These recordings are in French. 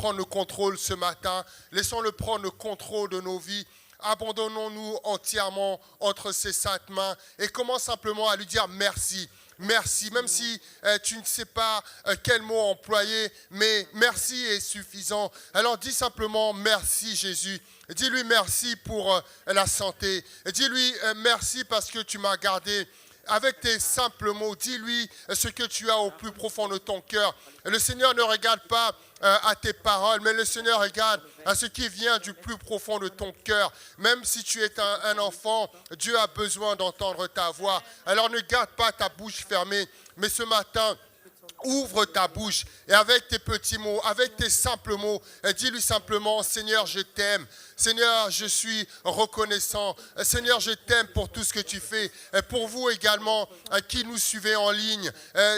prendre le contrôle ce matin. Laissons-le prendre le contrôle de nos vies. Abandonnons-nous entièrement entre ses saintes mains et commence simplement à lui dire merci. Merci, même si tu ne sais pas quel mot employer, mais merci est suffisant. Alors dis simplement merci Jésus. Dis-lui merci pour la santé. Dis-lui merci parce que tu m'as gardé. Avec tes simples mots, dis-lui ce que tu as au plus profond de ton cœur. Le Seigneur ne regarde pas à tes paroles, mais le Seigneur regarde à ce qui vient du plus profond de ton cœur. Même si tu es un enfant, Dieu a besoin d'entendre ta voix. Alors ne garde pas ta bouche fermée, mais ce matin, ouvre ta bouche et avec tes petits mots, avec tes simples mots, dis-lui simplement, Seigneur, je t'aime. Seigneur, je suis reconnaissant. Seigneur, je t'aime pour tout ce que tu fais. Pour vous également, qui nous suivez en ligne,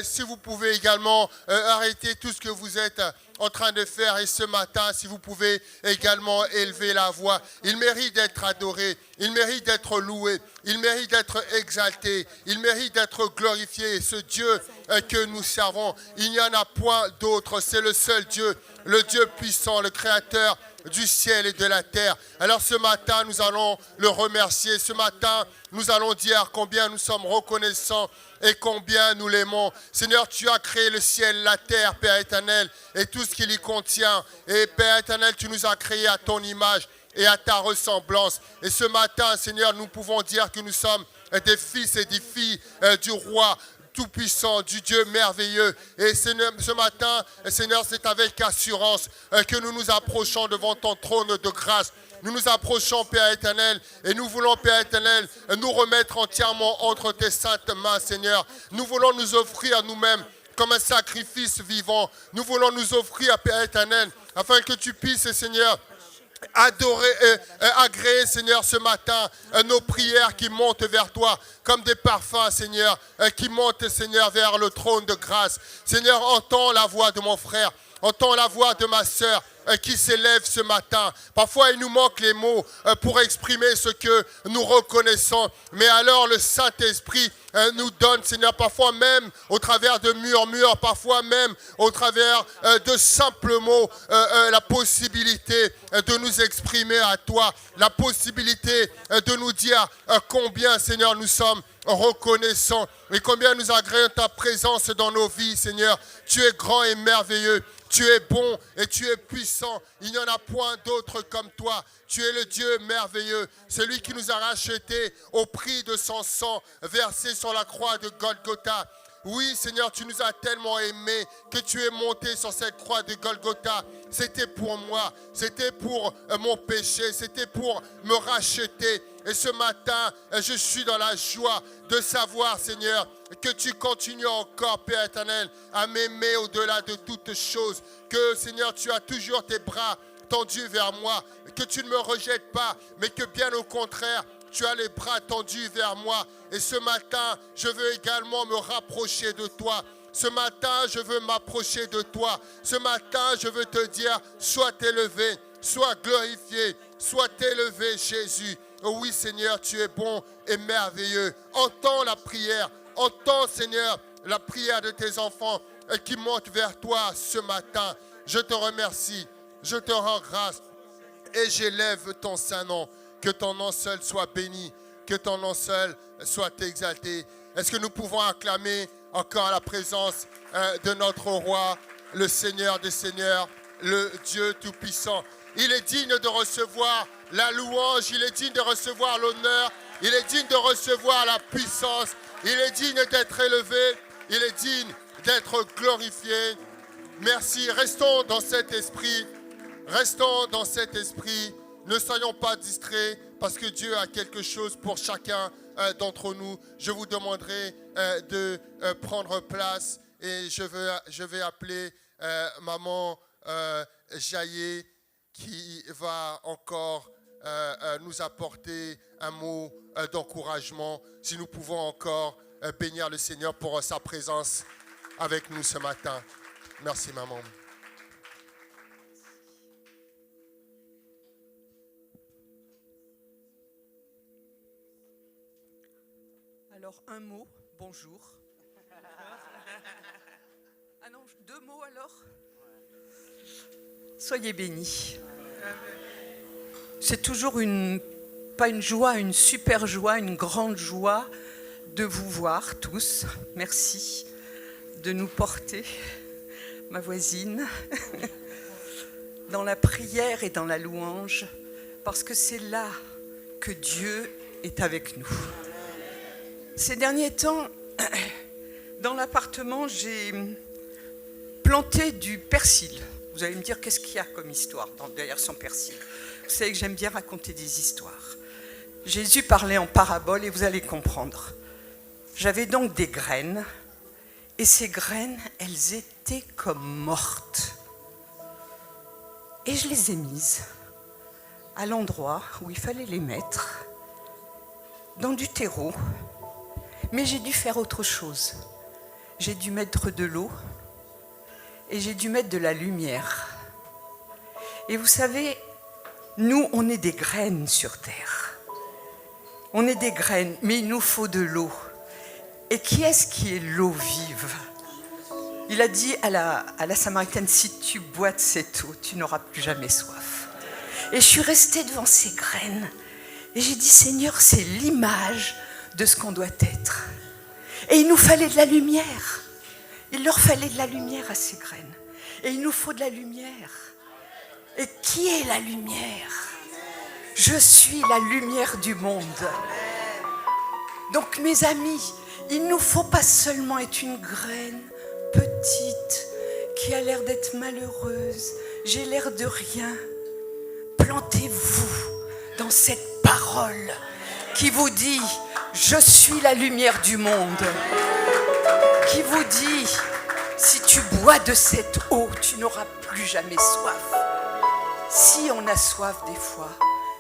si vous pouvez également arrêter tout ce que vous êtes en train de faire. Et ce matin, si vous pouvez également élever la voix. Il mérite d'être adoré. Il mérite d'être loué. Il mérite d'être exalté. Il mérite d'être glorifié. Et ce Dieu que nous servons, il n'y en a point d'autre. C'est le seul Dieu, le Dieu puissant, le Créateur du ciel et de la terre. Alors ce matin, nous allons le remercier. Ce matin, nous allons dire combien nous sommes reconnaissants et combien nous l'aimons. Seigneur, tu as créé le ciel, la terre, Père éternel, et tout ce qu'il y contient. Et Père éternel, tu nous as créés à ton image et à ta ressemblance. Et ce matin, Seigneur, nous pouvons dire que nous sommes des fils et des filles du roi tout-puissant, du Dieu merveilleux. Et ce matin, Seigneur, c'est avec assurance que nous nous approchons devant ton trône de grâce. Nous nous approchons, Père éternel, et nous voulons, Père éternel, nous remettre entièrement entre tes saintes mains, Seigneur. Nous voulons nous offrir à nous-mêmes comme un sacrifice vivant. Nous voulons nous offrir, Père éternel, afin que tu puisses, Seigneur, agréer, Seigneur, ce matin, nos prières qui montent vers toi, comme des parfums, Seigneur, qui montent, Seigneur, vers le trône de grâce. Seigneur, entends la voix de mon frère, entends la voix de ma sœur, qui s'élève ce matin. Parfois, il nous manque les mots pour exprimer ce que nous reconnaissons. Mais alors, le Saint-Esprit nous donne, Seigneur, parfois même au travers de murmures, parfois même au travers de simples mots, la possibilité de nous exprimer à toi, la possibilité de nous dire combien, Seigneur, nous sommes reconnaissants et combien nous agréons ta présence dans nos vies, Seigneur. Tu es grand et merveilleux. Tu es bon et tu es puissant. Il n'y en a point d'autre comme toi. Tu es le Dieu merveilleux, celui qui nous a rachetés au prix de son sang versé sur la croix de Golgotha. Oui, Seigneur, tu nous as tellement aimés que tu es monté sur cette croix de Golgotha. C'était pour moi, c'était pour mon péché, c'était pour me racheter. Et ce matin, je suis dans la joie de savoir, Seigneur, que tu continues encore, Père éternel, à m'aimer au-delà de toutes choses. Que, Seigneur, tu as toujours tes bras tendus vers moi, que tu ne me rejettes pas, mais que bien au contraire, tu as les bras tendus vers moi. Et ce matin, je veux également me rapprocher de toi. Ce matin, je veux m'approcher de toi. Ce matin, je veux te dire, sois élevé, sois glorifié, sois élevé, Jésus. Oh oui, Seigneur, tu es bon et merveilleux. Entends la prière. Entends, Seigneur, la prière de tes enfants qui montent vers toi ce matin. Je te remercie. Je te rends grâce. Et j'élève ton saint nom. Que ton nom seul soit béni. Que ton nom seul soit exalté. Est-ce que nous pouvons acclamer encore la présence de notre roi, le Seigneur des Seigneurs, le Dieu Tout-Puissant. Il est digne de recevoir la louange, il est digne de recevoir l'honneur, il est digne de recevoir la puissance, il est digne d'être élevé, il est digne d'être glorifié. Merci, restons dans cet esprit, restons dans cet esprit, ne soyons pas distraits parce que Dieu a quelque chose pour chacun d'entre nous. Je vous demanderai de prendre place et je vais appeler maman Jaillé qui va encore nous apporter un mot d'encouragement. Si nous pouvons encore bénir le Seigneur pour sa présence avec nous ce matin. Merci maman. Alors un mot, bonjour. Ah non, deux mots alors. Soyez bénis. C'est toujours pas une joie, une super joie, une grande joie de vous voir tous. Merci de nous porter, ma voisine, dans la prière et dans la louange, parce que c'est là que Dieu est avec nous. Ces derniers temps, dans l'appartement, j'ai planté du persil. Vous allez me dire, qu'est-ce qu'il y a comme histoire derrière son persil? Vous savez que j'aime bien raconter des histoires. Jésus parlait en parabole et vous allez comprendre. J'avais donc des graines, et ces graines, elles étaient comme mortes. Et je les ai mises à l'endroit où il fallait les mettre, dans du terreau. Mais j'ai dû faire autre chose. J'ai dû mettre de l'eau et j'ai dû mettre de la lumière. Et vous savez, nous, on est des graines sur terre. On est des graines, mais il nous faut de l'eau. Et qui est-ce qui est l'eau vive? Il a dit à la Samaritaine, si tu bois de cette eau, tu n'auras plus jamais soif. Et je suis restée devant ces graines et j'ai dit, Seigneur, c'est l'image de ce qu'on doit être. Et il nous fallait de la lumière. Il leur fallait de la lumière à ces graines. Et il nous faut de la lumière. Et qui est la lumière? Je suis la lumière du monde. Donc mes amis, il ne nous faut pas seulement être une graine petite qui a l'air d'être malheureuse. J'ai l'air de rien. Plantez-vous dans cette parole qui vous dit « Je suis la lumière du monde », qui vous dit « Si tu bois de cette eau, tu n'auras plus jamais soif ». Si on a soif des fois,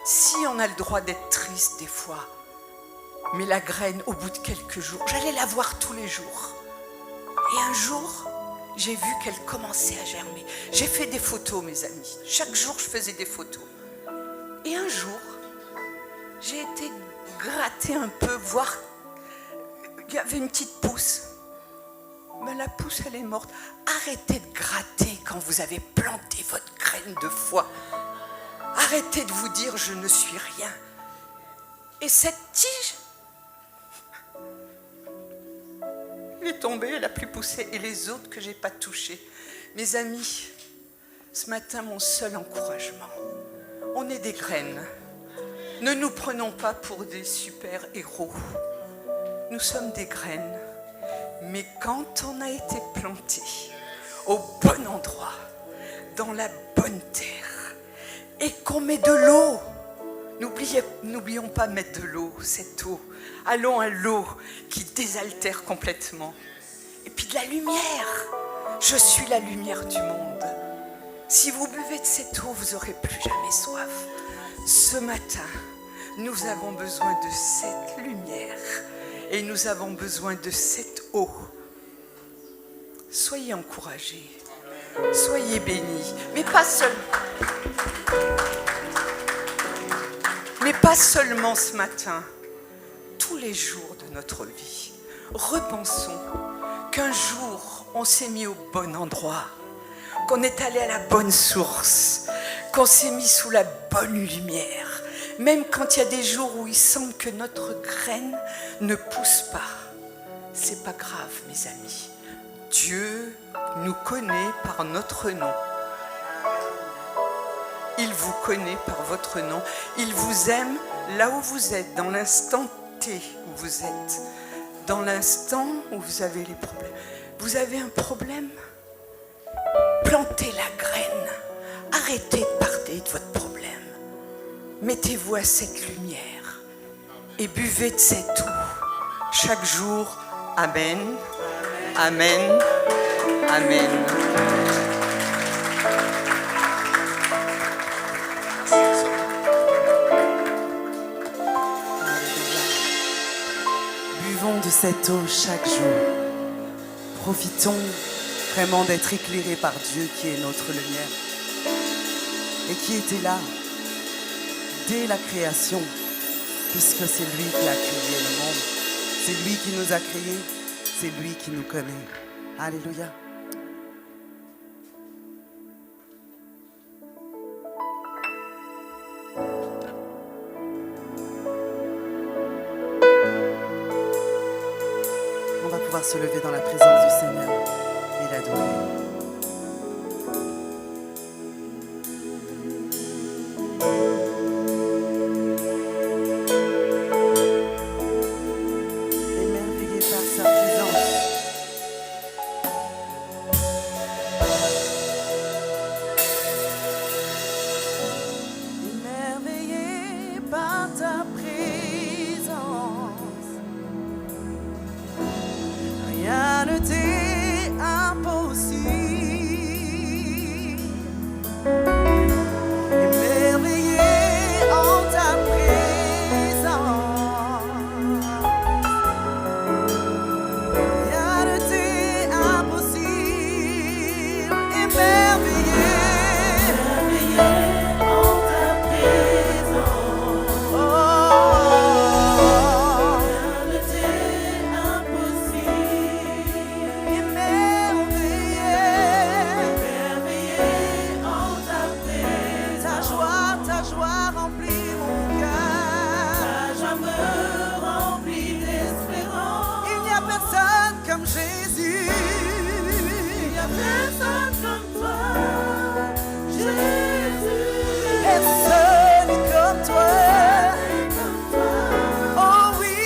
si on a le droit d'être triste des fois, mais la graine, au bout de quelques jours, j'allais la voir tous les jours. Et un jour, j'ai vu qu'elle commençait à germer. J'ai fait des photos, mes amis. Chaque jour, je faisais des photos. Et un jour, j'ai été gratter un peu, voir qu'il y avait une petite pousse. Mais la pousse, elle est morte. Arrêtez de gratter quand vous avez planté votre graine de foi. Arrêtez de vous dire, je ne suis rien. Et cette tige, elle est tombée, elle n'a plus poussé. Et les autres que je n'ai pas touchées. Mes amis, ce matin, mon seul encouragement, on est des graines. Ne nous prenons pas pour des super-héros. Nous sommes des graines. Mais quand on a été planté au bon endroit, dans la bonne terre, et qu'on met de l'eau, n'oublions pas de mettre de l'eau, cette eau. Allons à l'eau qui désaltère complètement. Et puis de la lumière. Je suis la lumière du monde. Si vous buvez de cette eau, vous n'aurez plus jamais soif. Ce matin, nous avons besoin de cette lumière et nous avons besoin de cette eau. Soyez encouragés, soyez bénis, mais pas seulement ce matin, tous les jours de notre vie. Repensons qu'un jour, on s'est mis au bon endroit, qu'on est allé à la bonne source, qu'on s'est mis sous la bonne lumière. Même quand il y a des jours où il semble que notre graine ne pousse pas, c'est pas grave, mes amis. Dieu nous connaît par notre nom. Il vous connaît par votre nom. Il vous aime là où vous êtes, dans l'instant T où vous êtes, dans l'instant où vous avez les problèmes. Vous avez un problème? Plantez la graine. Arrêtez de parler de votre problème. Mettez-vous à cette lumière et buvez de cette eau chaque jour. Amen, amen, amen. Buvons de cette eau chaque jour. Profitons vraiment d'être éclairés par Dieu qui est notre lumière et qui était là dès la création, puisque c'est lui qui a créé le monde. C'est lui qui nous a créés, c'est lui qui nous connaît. Alléluia. pouvoir se lever dans la présence du Seigneur et l'adorer. Émerveillé par sa présence. Émerveillé par ta présence. Rien ne t'est impossible. Émerveillé en ta présence. Rien ne t'est impossible. Émerveillé. Émerveillé en ta présence. Oh. Rien ne t'est impossible. Émerveillé. Émerveillé en ta présence. Ta joie remplit mon cœur. Ta joie me remplit d'espérance. Il n'y a personne comme Jésus. Il n'y a personne comme toi, Jésus. Personne comme toi. Oh oui,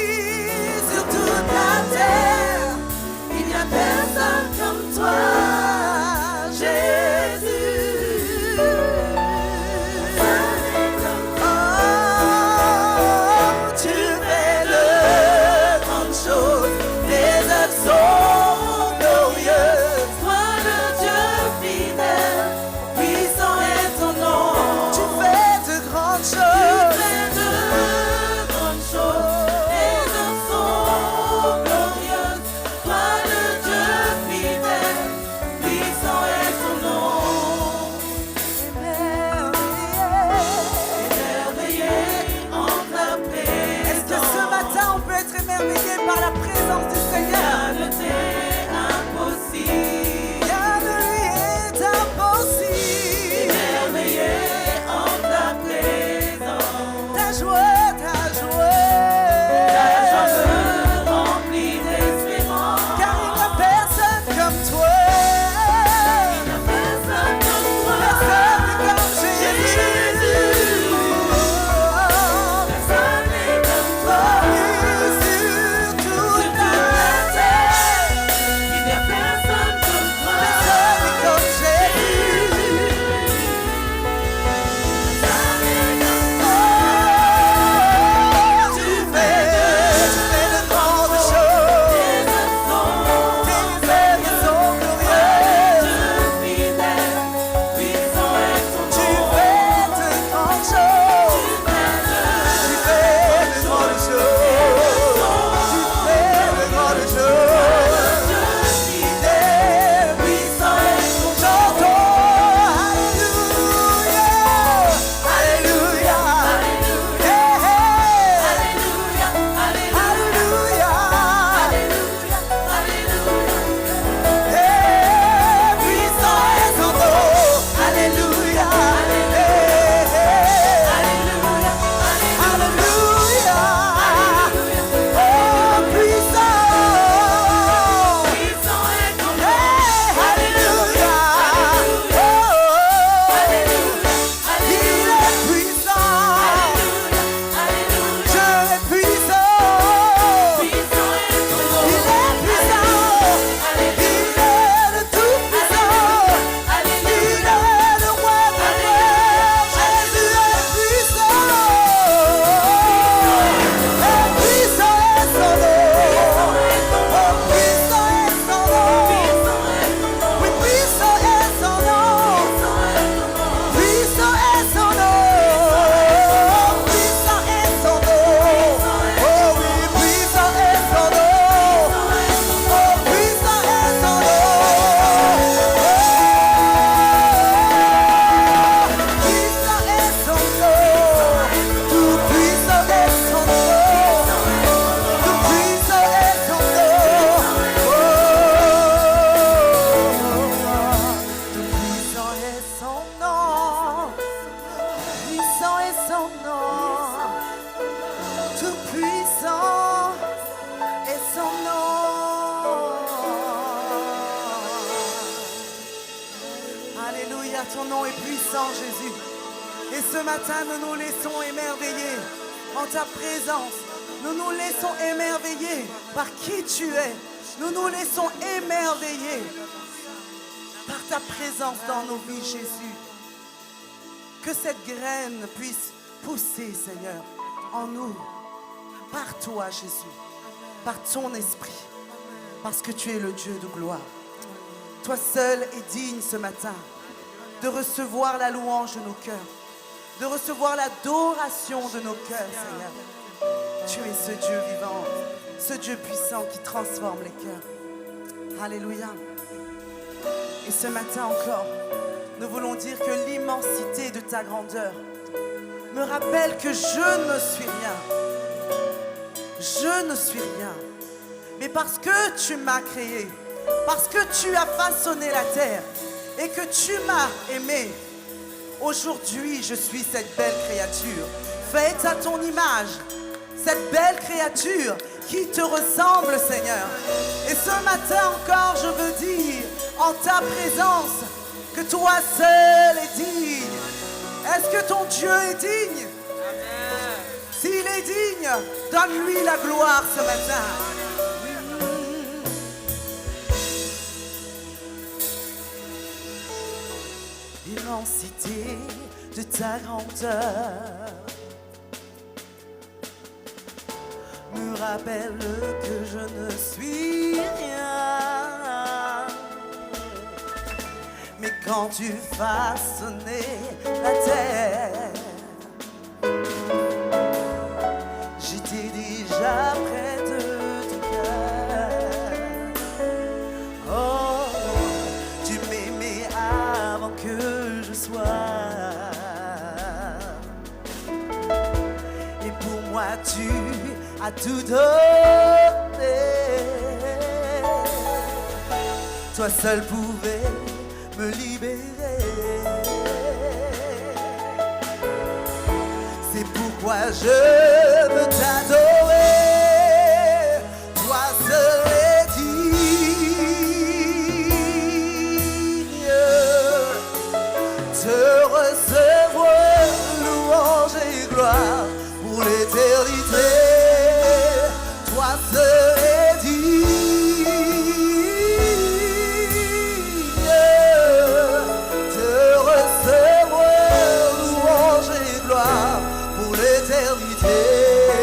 sur toute la terre, il n'y a personne comme toi, Jésus. Oh, tu fais de grandes choses, tes œuvres sont glorieuses. Toi le Dieu fidèle, puissant est ton nom. Tu fais de grandes choses. Tu fais de grandes choses, tes œuvres sont glorieuses. Toi le Dieu fidèle, puissant est ton nom. Émerveillé en ta présence. Est-ce que ce matin on peut être émerveillé par la présence du Seigneur? Rien ne t'est impossible. Rien ne lui est impossible. Émerveillé en ta présence. Ta joie, ta joie. Ta joie me remplit d'espérance. Car il n'y a personne comme toi. Il n'y a personne comme toi. Personne comme Jésus. Personne n'est comme toi. Sur toute la terre, il n'y a personne comme toi. Personne n'est comme Jésus. Personne n'est comme toi. Tu fais de grandes choses. Tes œuvres sont glorieuses. Dieu fidèle, puissant est ton nom. Tu fais de grandes choses. Tu fais de grandes choses. Tu fais de grandes choses. Dieu fidèle, puissant est ton nom. Chantons Alléluia, Alléluia, Alléluia, Alléluia, puissant est son nom. Alléluia, Alléluia, Alléluia, oh puissant, puissant est ton nom. Alléluia, oh il est puissant, Dieu est puissant, il est puissant, il est le tout puissant, il est le roi des rois, Jésus est puissant, et puissant est son nom, oh puissant est son nom, oui puissant est son nom, puissant est son nom, puissant est son nom, oh oui puissant est son nom, oh puissant est son nom, puissant est son nom, tout puissant est son nom, tout puissant est son nom, oh tout puissant est son nom, puissant est son nom, tout puissant est son nom. nom est puissant, Jésus. Et ce matin, nous nous laissons émerveiller en ta présence. Nous nous laissons émerveiller par qui tu es. Nous nous laissons émerveiller par ta présence dans nos vies, Jésus. Que cette graine puisse pousser, Seigneur, en nous, par toi, Jésus, par ton esprit, parce que tu es le Dieu de gloire. Toi seul es digne ce matin de recevoir la louange de nos cœurs, de recevoir l'adoration de nos cœurs, Seigneur. Tu es ce Dieu vivant, ce Dieu puissant qui transforme les cœurs. Alléluia. Et ce matin encore, nous voulons dire que l'immensité de ta grandeur me rappelle que je ne suis rien. Je ne suis rien. Mais parce que tu m'as créé, parce que tu as façonné la terre et que tu m'as aimé, aujourd'hui je suis cette belle créature, faite à ton image, cette belle créature qui te ressemble, Seigneur. Et ce matin encore, je veux dire en ta présence que toi seul es digne. Est-ce que ton Dieu est digne? S'il est digne, donne-lui la gloire ce matin. L'immensité de ta grandeur me rappelle que je ne suis rien. Mais quand tu façonnais la terre, j'étais déjà près de ton cœur. Oh, tu m'aimais avant que je sois. Et pour moi, tu as tout donné. Toi seul pouvais me libérer. C'est pourquoi je veux t'adorer. Toi seul es digne de recevoir louange et gloire pour l'éternité. Toi seul es digne de recevoir louange et gloire pour l'éternité.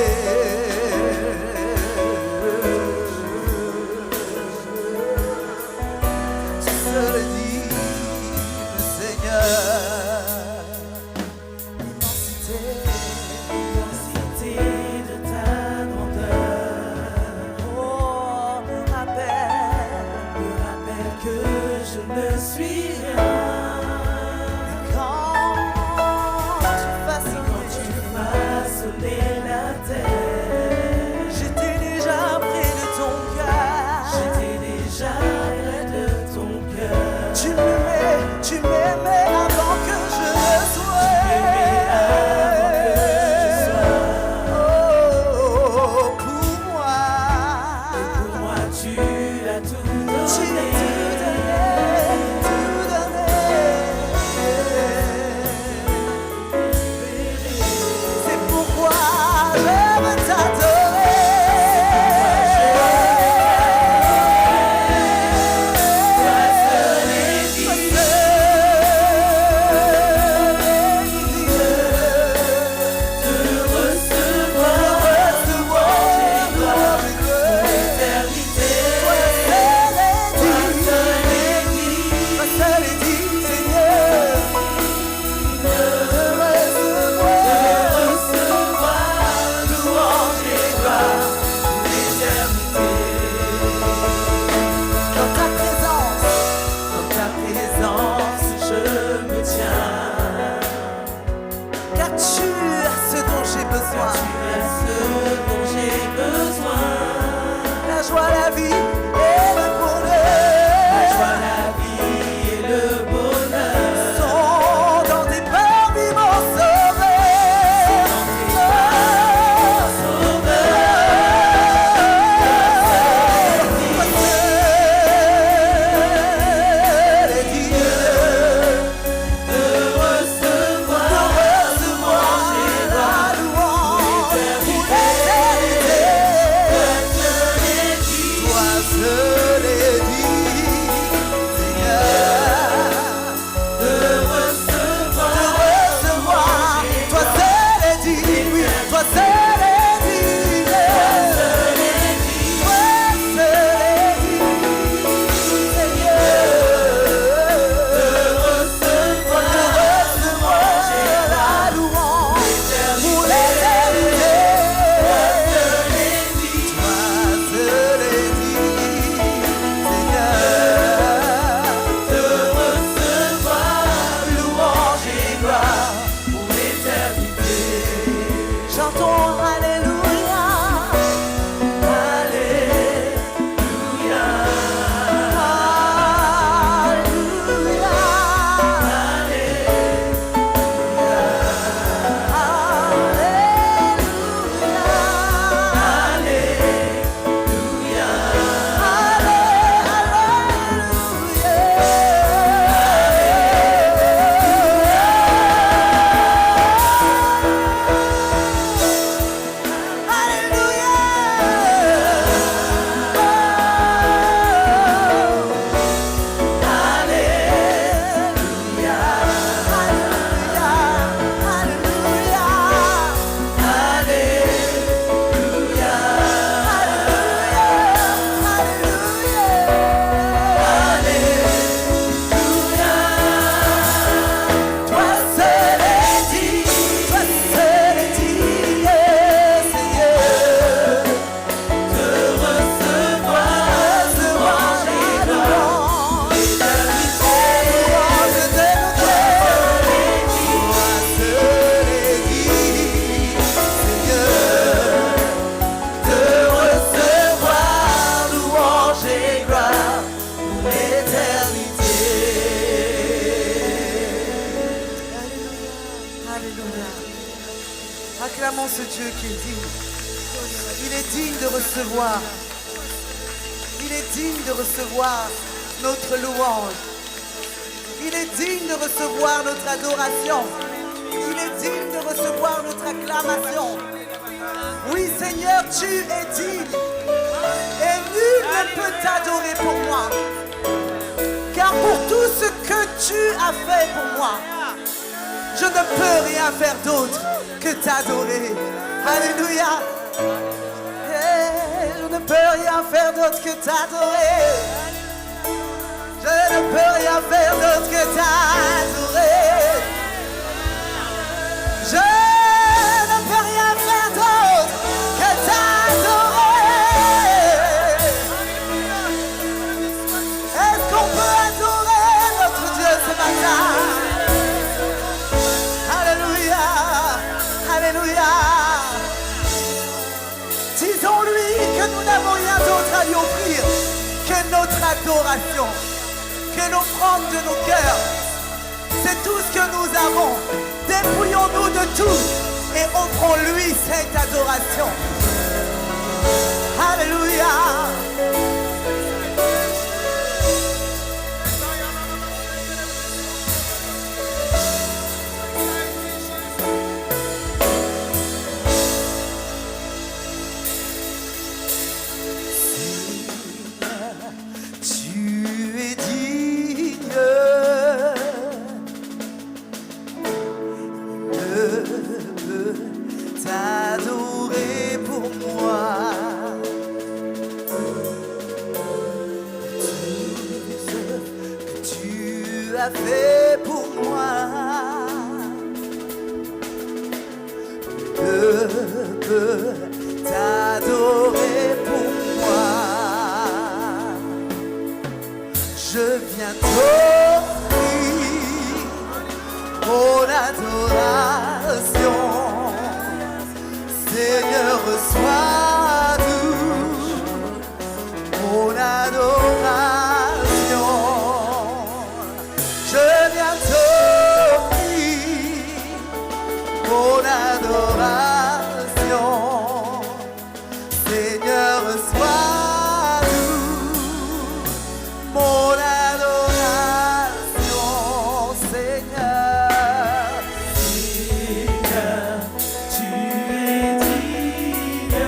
Acclamons ce Dieu qui est digne. Il est digne de recevoir. Il est digne de recevoir notre louange. Il est digne de recevoir notre adoration. Il est digne de recevoir notre acclamation. Oui, Seigneur, tu es digne. Et nul ne peut t'adorer pour moi. Car pour tout ce que tu as fait pour moi, je ne peux rien faire d'autre que t'adorer. Alléluia. Je ne peux rien faire d'autre que t'adorer. Je ne peux rien faire d'autre que t'adorer. Je ne peux rien faire d'autre que t'adorer. Est-ce qu'on peut adorer notre Dieu ce matin? Alléluia. Alléluia. Disons-lui que nous n'avons rien d'autre à lui offrir que notre adoration, que l'offrande de nos cœurs. C'est tout ce que nous avons. Dépouillons-nous de tout et offrons-lui cette adoration. Alléluia. T'adorer pour moi. Tout ce que tu as fait pour moi. Je peux t'adorer pour moi. Je viens t'offrir mon adoration. Seigneur, reçois tout mon adoration. Je viens t'offrir mon adoration. Seigneur, reçois tout mon adoration. Seigneur, Seigneur, tu es digne.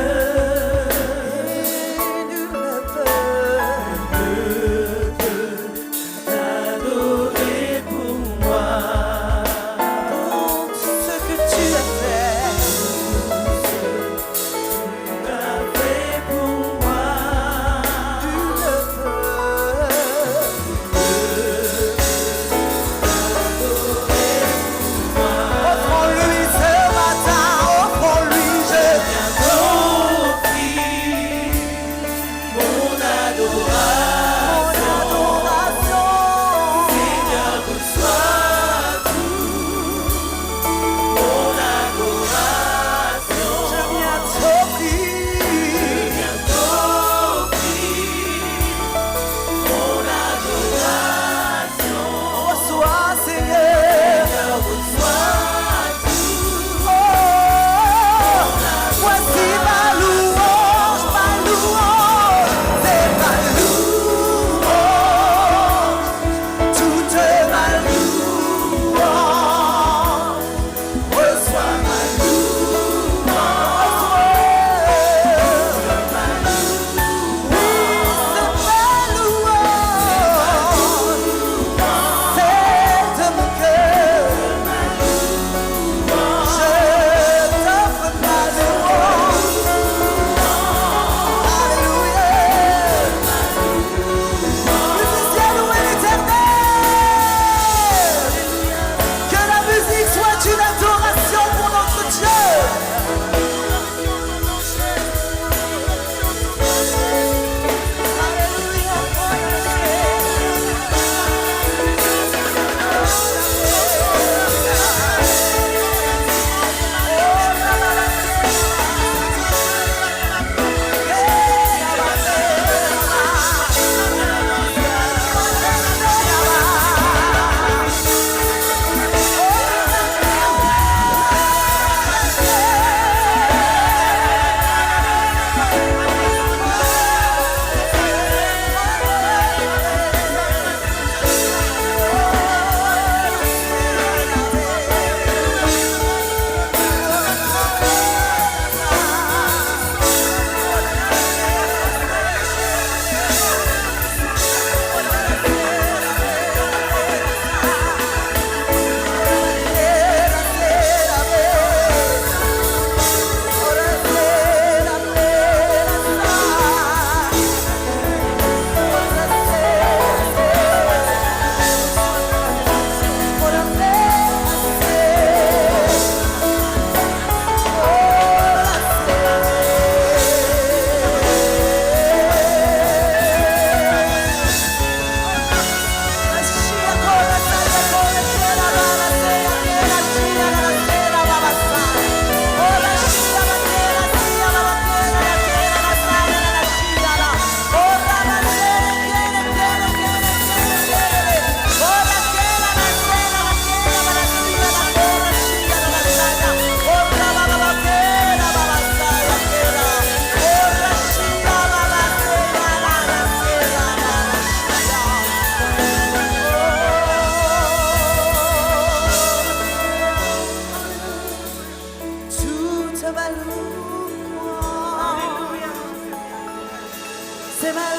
C'est ma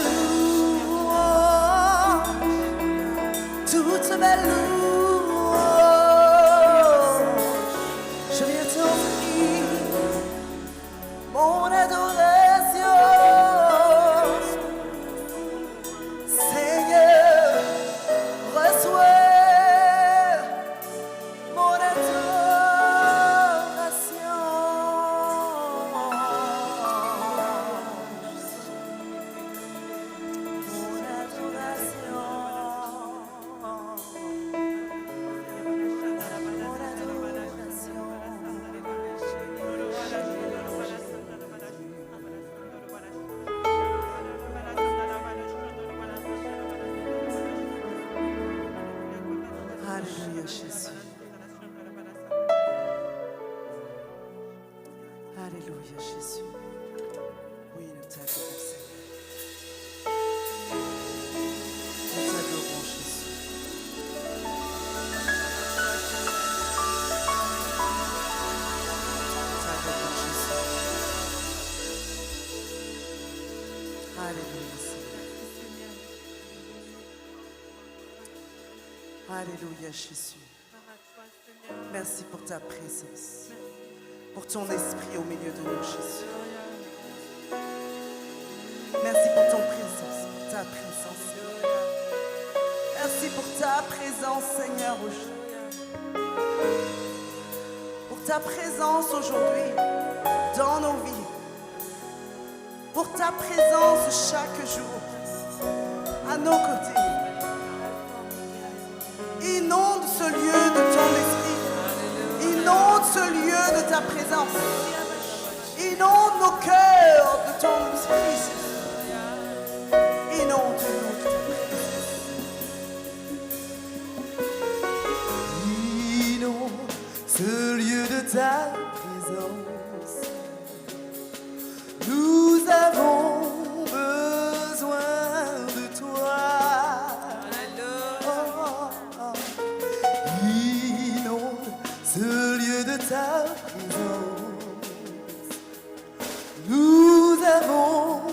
louange, toute ma louange. Je viens t'offrir mon adoration. Seigneur, reçois mon adoration. Mon adoration. Alléluia Jésus. Alléluia Jésus. Oui, nous t'adorons Seigneur. Nous t'adorons Jésus. Nous t'adorons Jésus. Alléluia Seigneur. Alléluia Jésus. Merci pour ta présence, pour ton esprit au milieu de nous Jésus. Merci pour ton présence, pour ta présence. Merci pour ta présence Seigneur aujourd'hui. Pour ta présence aujourd'hui dans nos vies. Pour ta présence chaque jour à nos côtés. Inonde ce lieu de ton esprit. Inonde ce lieu de ta présence. Inonde nos cœurs de ton esprit. Inonde-nous de ta présence. Inonde ce lieu de ta présence. Nous avons besoin de toi. Inonde ce lieu de ta présence. Nous avons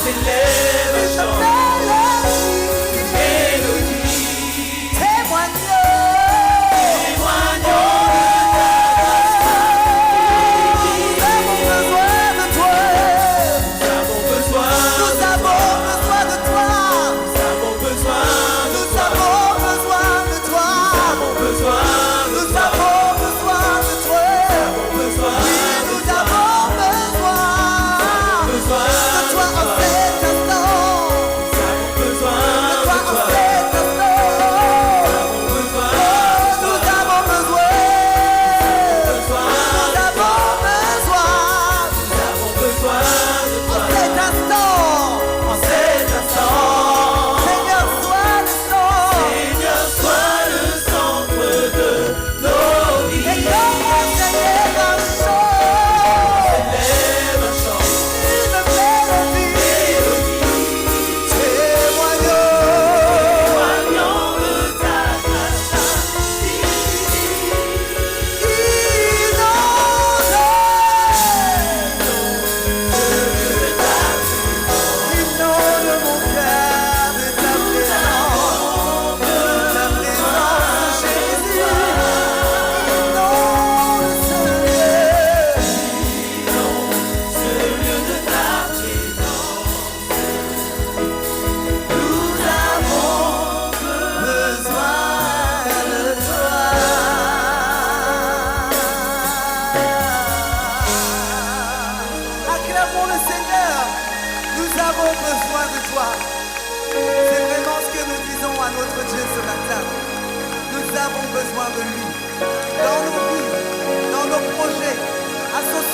s'élève, chante, mélodie, témoignons.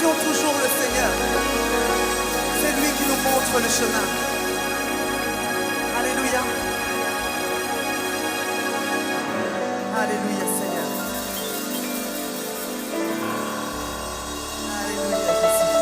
Toujours le Seigneur. C'est lui qui nous montre le chemin. Alléluia. Alléluia, Seigneur. Alléluia, Jésus.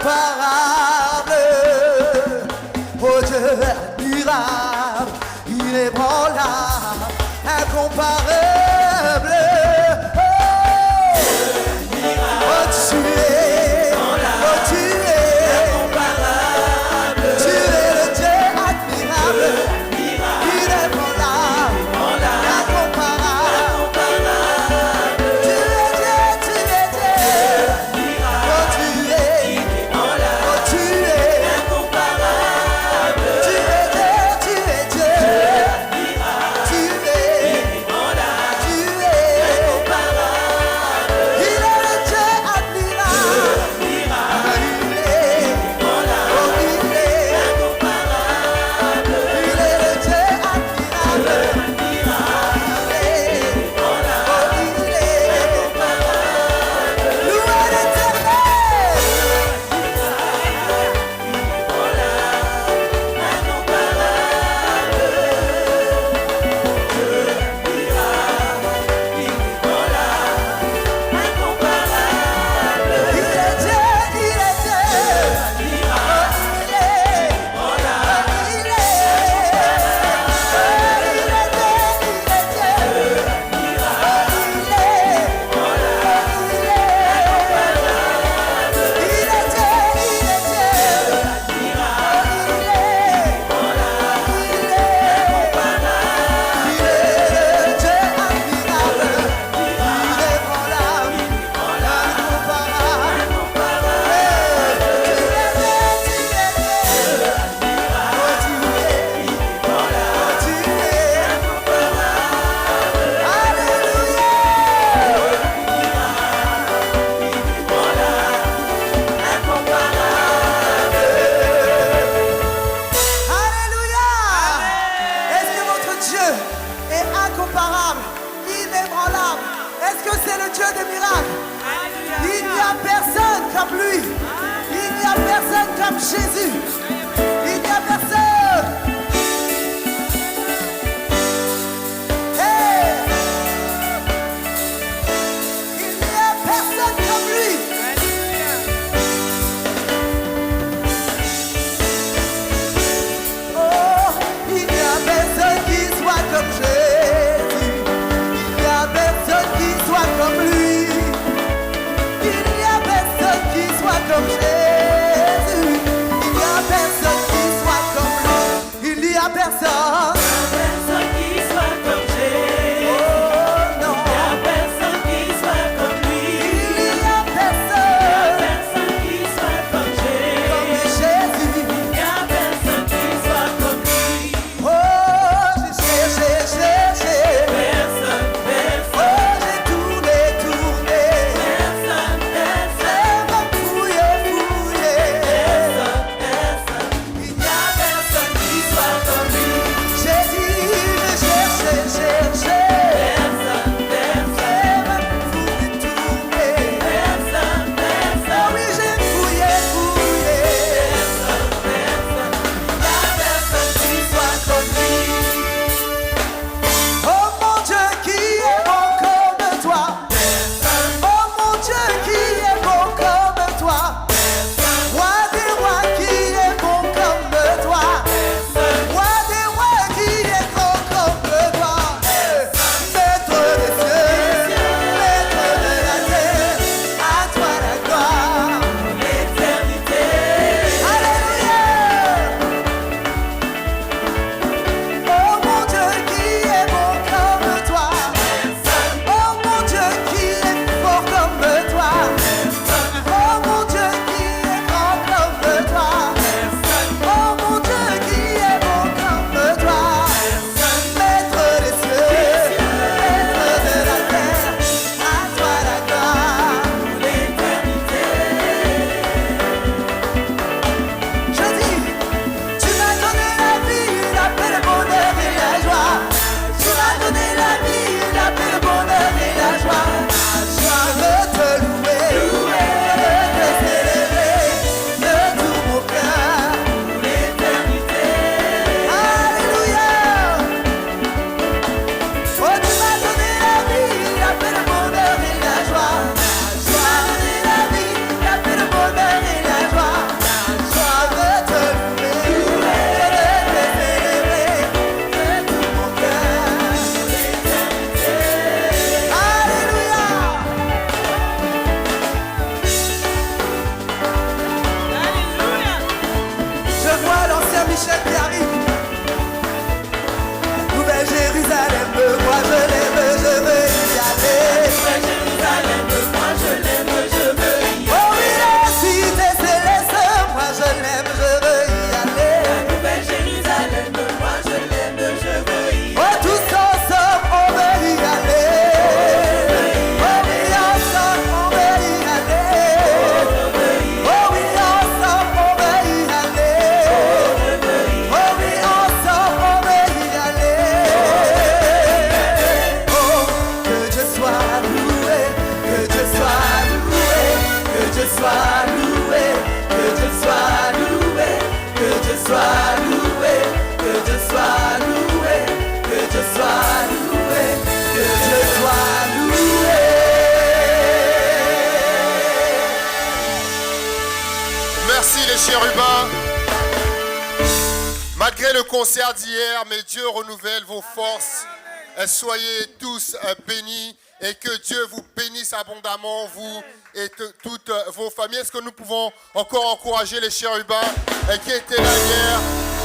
incomparable. Oh Dieu admirable, inébranlable, incomparable. Oh tu es, oh tu es incomparable. Tu es le Dieu admirable, inébranlable, incomparable. Tu es Dieu, tu es Dieu. Oh tu es, oh tu es incomparable. Tu es Dieu, tu es Dieu. Tu es incomparable. Il est le Dieu admirable. Il est, oh il est incomparable. Il est le Dieu admirable. Il est, oh il est incomparable. Louez l'Éternel. Il est Dieu, il est Dieu. Oh, il est, oh, il est. Il est Dieu, il est Dieu. Oh, il est, oh, il est. Il est Dieu, il est Dieu. Oh, il est, oh, il est. Il est Dieu admirable, inébranlable, incomparable. Alléluia! Est-ce que votre Dieu est incomparable, inébranlable? Est-ce que c'est le Dieu des miracles? Il n'y a personne comme lui. Il n'y a personne comme Jésus. Il n'y a personne. Hey! Il n'y a personne comme lui. Oh, il n'y a personne qui soit comme Jésus. Il n'y a personne qui soit comme lui. Il n'y a personne qui soit comme Jésus. Il n'y a personne Malgré le concert d'hier, mais Dieu renouvelle vos forces. Soyez tous bénis et que Dieu vous bénisse abondamment, vous et toutes vos familles. Est-ce que nous pouvons encore encourager les chérubins qui étaient là hier?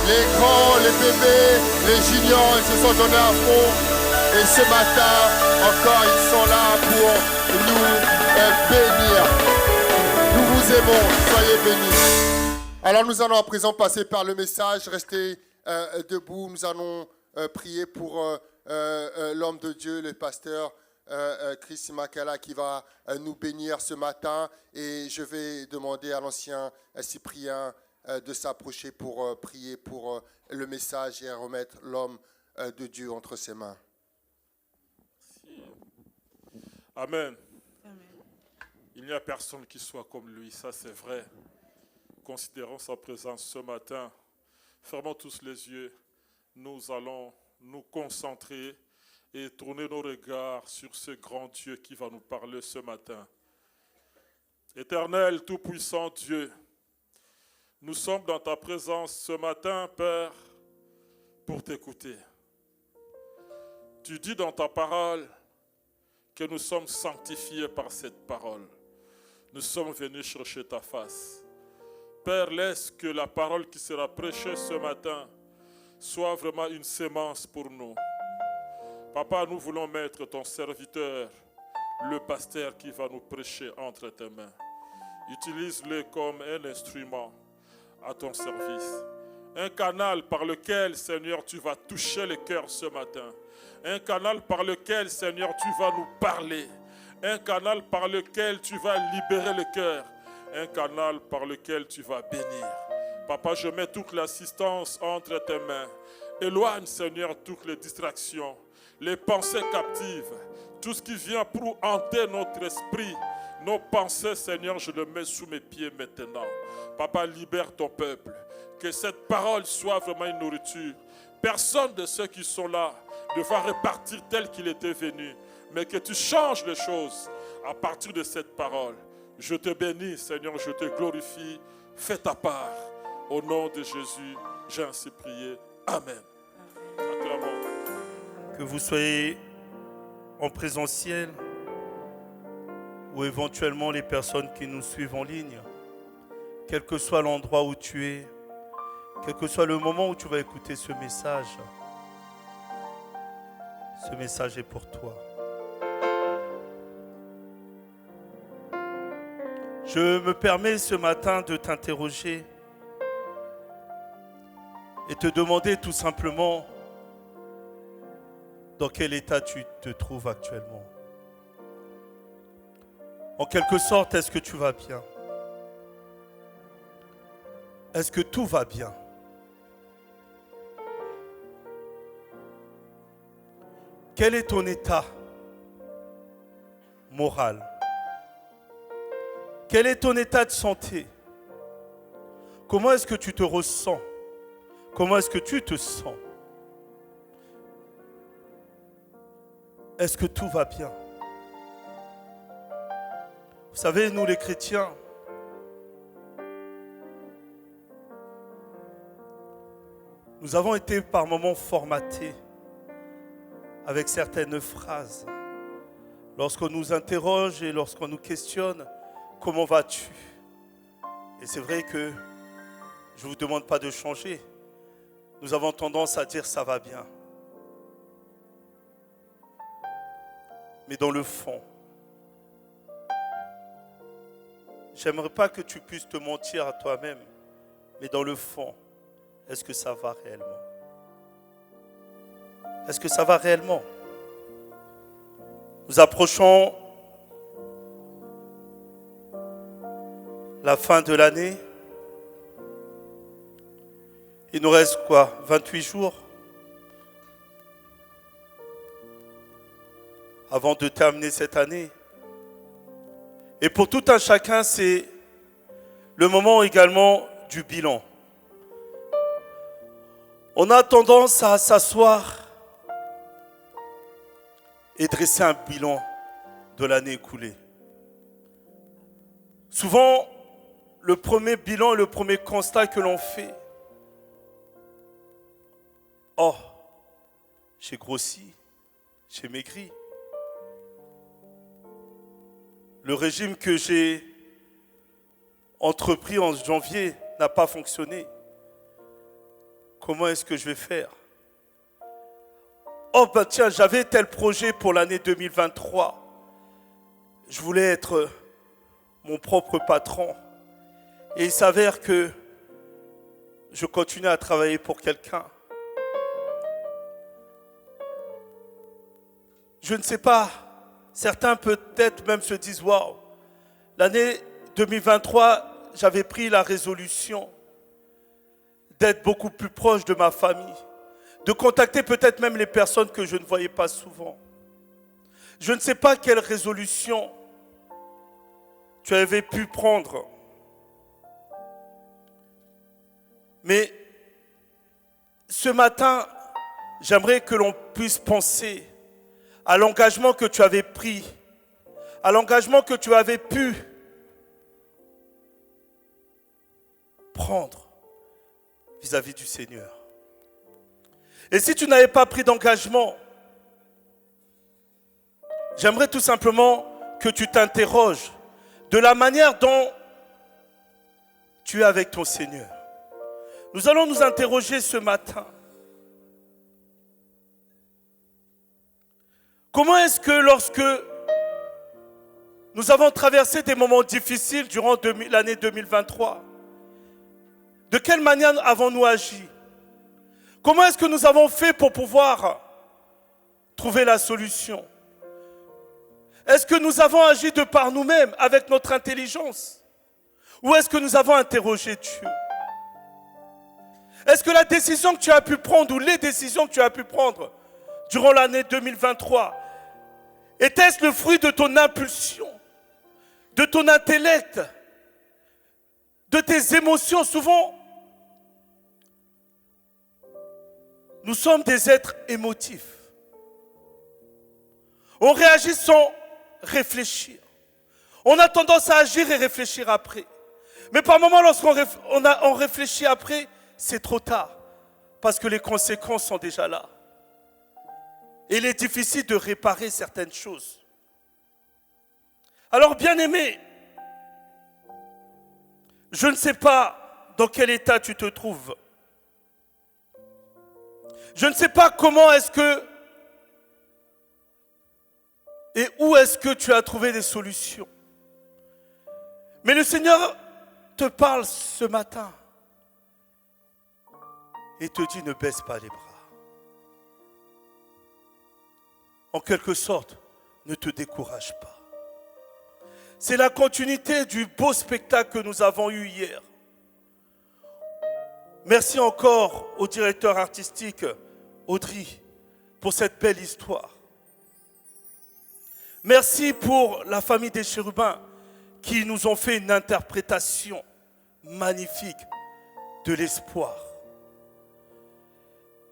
Les grands, les bébés, les juniors, ils se sont donnés à fond. Et ce matin, encore, ils sont là pour nous bénir. Nous vous aimons, soyez bénis. Alors nous allons à présent passer par le message. Restez debout, nous allons prier pour l'homme de Dieu, le pasteur Chris Makala, qui va nous bénir ce matin. Et je vais demander à l'ancien Cyprien de s'approcher pour prier pour le message et remettre l'homme de Dieu entre ses mains. Amen. Il n'y a personne qui soit comme lui, ça c'est vrai. Considérons sa présence ce matin. Fermons tous les yeux. Nous allons nous concentrer et tourner nos regards sur ce grand Dieu qui va nous parler ce matin. Éternel, tout-puissant Dieu, nous sommes dans ta présence ce matin, Père, pour t'écouter. Tu dis dans ta parole que nous sommes sanctifiés par cette parole. Nous sommes venus chercher ta face. Père, laisse que la parole qui sera prêchée ce matin soit vraiment une sémence pour nous. Papa, nous voulons mettre ton serviteur, le pasteur qui va nous prêcher entre tes mains. Utilise-le comme un instrument à ton service. Un canal par lequel, Seigneur, tu vas toucher le cœur ce matin. Un canal par lequel, Seigneur, tu vas nous parler. Un canal par lequel tu vas libérer le cœur. Un canal par lequel tu vas bénir. Papa, je mets toute l'assistance entre tes mains. Éloigne, Seigneur, toutes les distractions, les pensées captives, tout ce qui vient pour hanter notre esprit. Nos pensées, Seigneur, je le mets sous mes pieds maintenant. Papa, libère ton peuple. Que cette parole soit vraiment une nourriture. Personne de ceux qui sont là ne va repartir tel qu'il était venu. Mais que tu changes les choses à partir de cette parole. Je te bénis, Seigneur, je te glorifie. Fais ta part. Au nom de Jésus, j'ai ainsi prié. Amen. Acclamons. Que vous soyez en présentiel ou éventuellement les personnes qui nous suivent en ligne, quel que soit l'endroit où tu es, quel que soit le moment où tu vas écouter ce message est pour toi. Je me permets ce matin de t'interroger et te demander tout simplement dans quel état tu te trouves actuellement. En quelque sorte, est-ce que tu vas bien? Est-ce que tout va bien? Quel est ton état moral? Quel est ton état de santé? Comment est-ce que tu te ressens? Comment est-ce que tu te sens? Est-ce que tout va bien? Vous savez, nous les chrétiens, nous avons été par moments formatés avec certaines phrases. Lorsqu'on nous interroge et lorsqu'on nous questionne, comment vas-tu? Et c'est vrai que je ne vous demande pas de changer. Nous avons tendance à dire ça va bien. Mais dans le fond, j'aimerais pas que tu puisses te mentir à toi-même, mais dans le fond, est-ce que ça va réellement? Est-ce que ça va réellement? Nous approchons la fin de l'année. Il nous reste quoi? 28 jours avant de terminer cette année. Et pour tout un chacun, c'est le moment également du bilan. On a tendance à s'asseoir et dresser un bilan de l'année écoulée. Souvent, le premier bilan et le premier constat que l'on fait, oh, j'ai grossi, j'ai maigri. Le régime que j'ai entrepris en janvier n'a pas fonctionné. Comment est-ce que je vais faire? Oh ben tiens, j'avais tel projet pour l'année 2023. Je voulais être mon propre patron. Et il s'avère que je continue à travailler pour quelqu'un. Je ne sais pas, certains peut-être même se disent, waouh, l'année 2023, j'avais pris la résolution d'être beaucoup plus proche de ma famille, de contacter peut-être même les personnes que je ne voyais pas souvent. Je ne sais pas quelle résolution tu avais pu prendre. Mais ce matin, j'aimerais que l'on puisse penser à l'engagement que tu avais pris, à l'engagement que tu avais pu prendre vis-à-vis du Seigneur. Et si tu n'avais pas pris d'engagement, j'aimerais tout simplement que tu t'interroges de la manière dont tu es avec ton Seigneur. Nous allons nous interroger ce matin. Comment est-ce que lorsque nous avons traversé des moments difficiles durant l'année 2023, de quelle manière avons-nous agi? Comment est-ce que nous avons fait pour pouvoir trouver la solution? Est-ce que nous avons agi de par nous-mêmes avec notre intelligence? Ou est-ce que nous avons interrogé Dieu? Est-ce que la décision que tu as pu prendre ou les décisions que tu as pu prendre durant l'année 2023, était-ce le fruit de ton impulsion, de ton intellect, de tes émotions? Souvent, nous sommes des êtres émotifs. On réagit sans réfléchir. On a tendance à agir et réfléchir après. Mais par moments, lorsqu'on réfléchit après, c'est trop tard. Parce que les conséquences sont déjà là. Et il est difficile de réparer certaines choses. Alors, bien-aimé, je ne sais pas dans quel état tu te trouves. Je ne sais pas comment est-ce que et où est-ce que tu as trouvé des solutions. Mais le Seigneur te parle ce matin et te dit ne baisse pas les bras. En quelque sorte, ne te décourage pas. C'est la continuité du beau spectacle que nous avons eu hier. Merci encore au directeur artistique Audrey pour cette belle histoire. Merci pour la famille des chérubins qui nous ont fait une interprétation magnifique de l'espoir.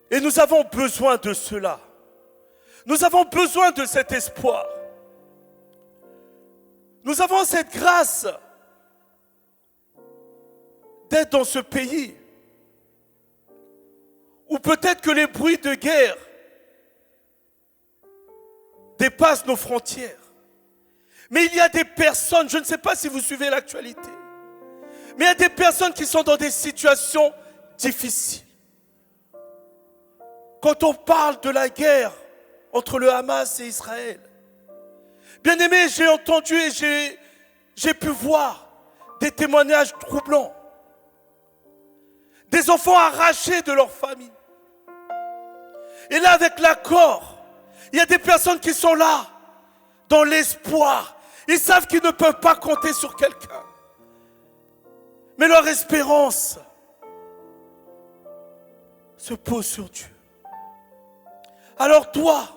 Et nous avons besoin de cela. Nous avons besoin de cet espoir. Nous avons cette grâce d'être dans ce pays où peut-être que les bruits de guerre dépassent nos frontières. Mais il y a des personnes, je ne sais pas si vous suivez l'actualité, mais il y a des personnes qui sont dans des situations difficiles. Quand on parle de la guerre entre le Hamas et Israël, bien aimé, j'ai entendu et j'ai pu voir des témoignages troublants. Des enfants arrachés de leur famille. Et là, avec l'accord, il y a des personnes qui sont là, dans l'espoir. Ils savent qu'ils ne peuvent pas compter sur quelqu'un. Mais leur espérance se pose sur Dieu. Alors toi,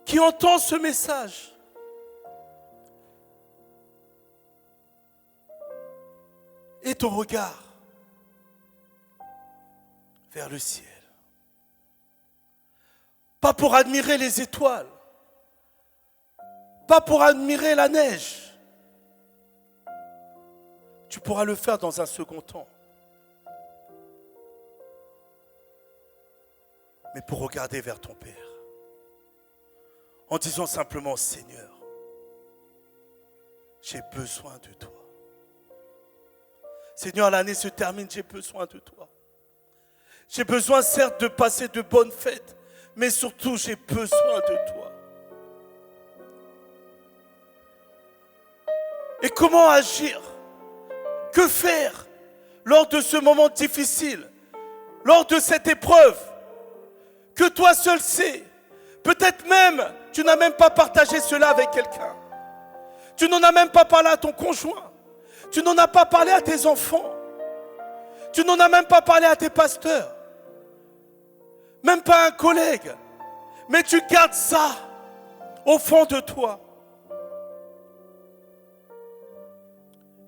qui entends ce message, et ton regard vers le ciel. Pas pour admirer les étoiles, pas pour admirer la neige. Tu pourras le faire dans un second temps. mais pour regarder vers ton Père. En disant simplement, Seigneur, j'ai besoin de toi. Seigneur, l'année se termine, j'ai besoin de toi. J'ai besoin certes de passer de bonnes fêtes, mais surtout j'ai besoin de toi. Et comment agir? Que faire lors de ce moment difficile, lors de cette épreuve que toi seul sais? Peut-être même, tu n'as même pas partagé cela avec quelqu'un. Tu n'en as même pas parlé à ton conjoint. Tu n'en as pas parlé à tes enfants. Tu n'en as même pas parlé à tes pasteurs. Même pas à un collègue. Mais tu gardes ça au fond de toi.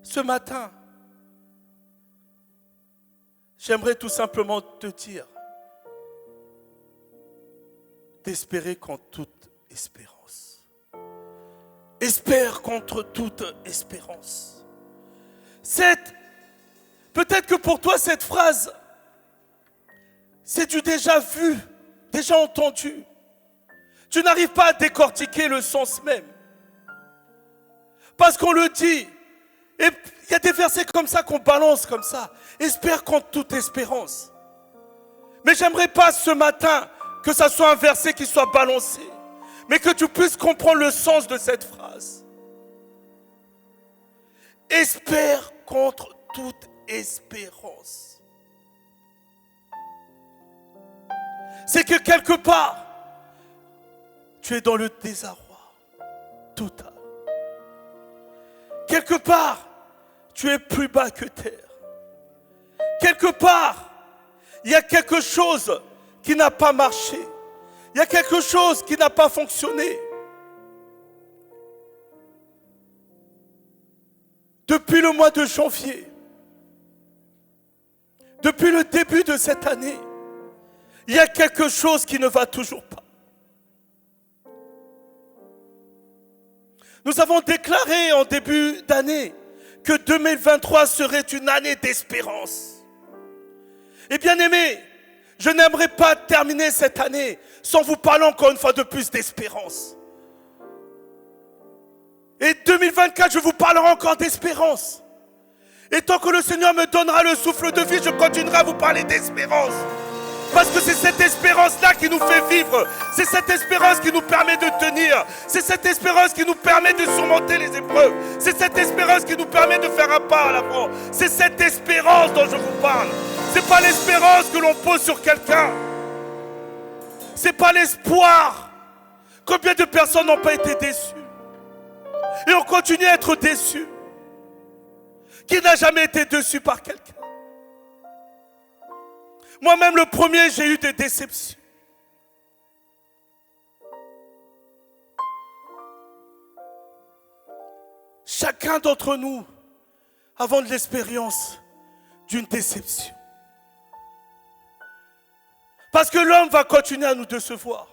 Ce matin, j'aimerais tout simplement te dire d'espérer contre toute espérance. Espère contre toute espérance. Peut-être que pour toi, cette phrase, c'est du déjà vu, déjà entendu. Tu n'arrives pas à décortiquer le sens même. Parce qu'on le dit, et il y a des versets comme ça qu'on balance comme ça. Espère contre toute espérance. Mais j'aimerais pas ce matin que ça soit un verset qui soit balancé, mais que tu puisses comprendre le sens de cette phrase. Espère contre toute espérance. C'est que quelque part, tu es dans le désarroi total. Quelque part, tu es plus bas que terre. Quelque part, il y a quelque chose qui n'a pas marché. Il y a quelque chose qui n'a pas fonctionné. Depuis le mois de janvier, depuis le début de cette année, il y a quelque chose qui ne va toujours pas. Nous avons déclaré en début d'année que 2023 serait une année d'espérance. Et bien aimés, je n'aimerais pas terminer cette année sans vous parler encore une fois de plus d'espérance. Et 2024, je vous parlerai encore d'espérance. Et tant que le Seigneur me donnera le souffle de vie, je continuerai à vous parler d'espérance. Parce que c'est cette espérance-là qui nous fait vivre. C'est cette espérance qui nous permet de tenir. C'est cette espérance qui nous permet de surmonter les épreuves. C'est cette espérance qui nous permet de faire un pas à l'avant. C'est cette espérance dont je vous parle. Ce n'est pas l'espérance que l'on pose sur quelqu'un. Ce n'est pas l'espoir. Combien de personnes n'ont pas été déçues? Et on continue à être déçus. Qui n'a jamais été déçu par quelqu'un? Moi-même, le premier, j'ai eu des déceptions. Chacun d'entre nous avons de l'expérience d'une déception. Parce que l'homme va continuer à nous décevoir.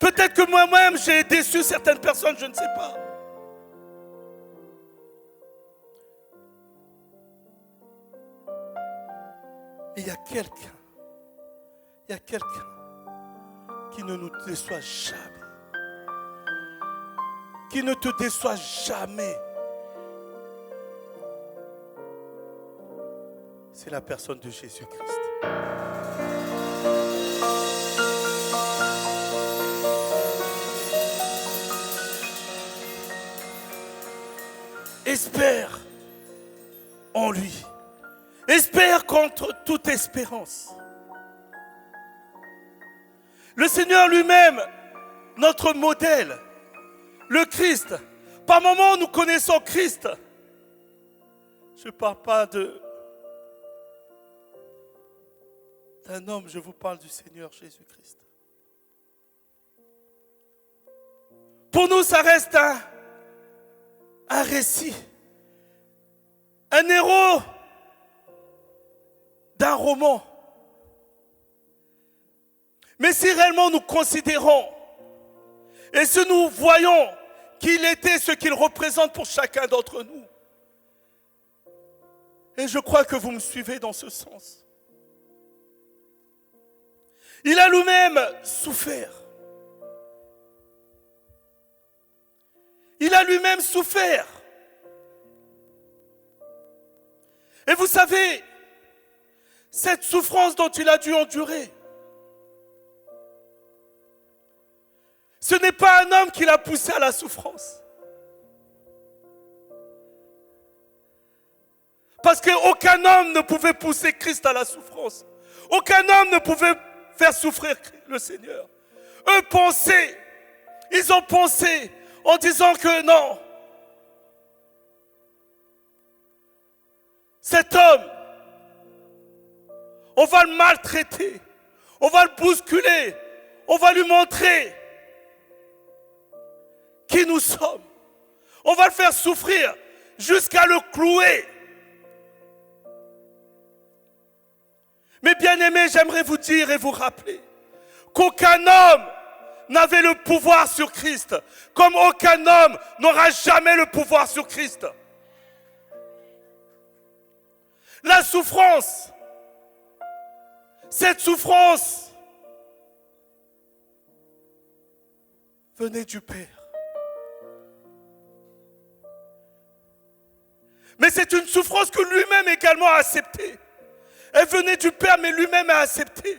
Peut-être que moi-même, j'ai déçu certaines personnes, je ne sais pas. Mais il y a quelqu'un qui ne nous déçoit jamais. Qui ne te déçoit jamais. C'est la personne de Jésus-Christ. Espère en lui. Espère contre toute espérance. Le Seigneur lui-même, notre modèle, le Christ. Par moments, nous connaissons Christ. Je ne parle pas d'un homme, je vous parle du Seigneur Jésus-Christ. Pour nous, ça reste un récit, un héros d'un roman. Mais si réellement nous considérons et si nous voyons qu'il était ce qu'il représente pour chacun d'entre nous, et je crois que vous me suivez dans ce sens, Il a lui-même souffert. Il a lui-même souffert. Et vous savez, cette souffrance dont il a dû endurer, ce n'est pas un homme qui l'a poussé à la souffrance. Parce qu'aucun homme ne pouvait pousser Christ à la souffrance. Aucun homme ne pouvait faire souffrir le Seigneur. Eux pensaient, ils ont pensé en disant que non. Cet homme, on va le maltraiter, on va le bousculer, on va lui montrer qui nous sommes. On va le faire souffrir jusqu'à le clouer. Mais bien aimés, j'aimerais vous dire et vous rappeler qu'aucun homme n'avait le pouvoir sur Christ, comme aucun homme n'aura jamais le pouvoir sur Christ. La souffrance, cette souffrance venait du Père. Mais c'est une souffrance que lui-même également a acceptée. Elle venait du Père, mais lui-même a accepté.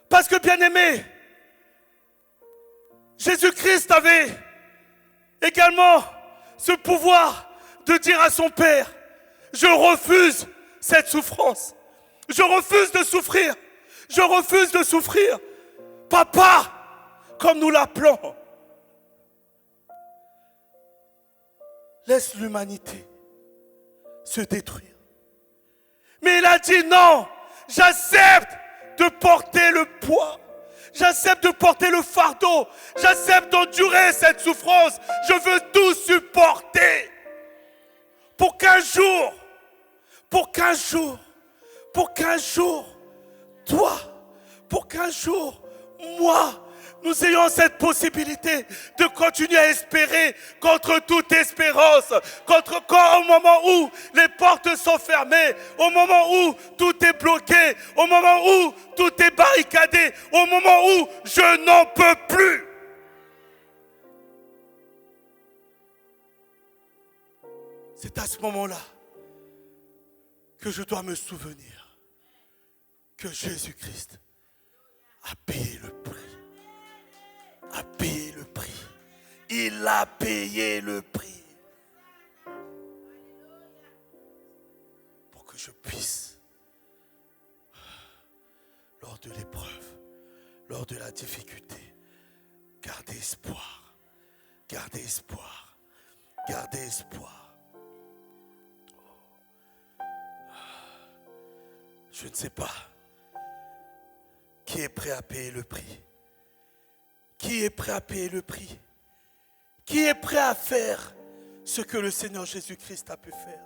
Parce que, bien aimé, Jésus-Christ avait également ce pouvoir de dire à son Père, je refuse cette souffrance. Je refuse de souffrir. Je refuse de souffrir. Papa, comme nous l'appelons, laisse l'humanité se détruire. Mais il a dit non, j'accepte de porter le poids. J'accepte de porter le fardeau. J'accepte d'endurer cette souffrance. Je veux tout supporter. Pour qu'un jour, toi, pour qu'un jour, moi, nous ayons cette possibilité de continuer à espérer contre toute espérance, quand au moment où les portes sont fermées, au moment où tout est bloqué, au moment où tout est barricadé, au moment où je n'en peux plus. C'est à ce moment-là que je dois me souvenir que Jésus-Christ a payé le prix. A payé le prix. Il a payé le prix. Pour que je puisse, lors de l'épreuve, lors de la difficulté, garder espoir. Garder espoir. Garder espoir. Je ne sais pas qui est prêt à payer le prix. Qui est prêt à payer le prix? Qui est prêt à faire ce que le Seigneur Jésus-Christ a pu faire?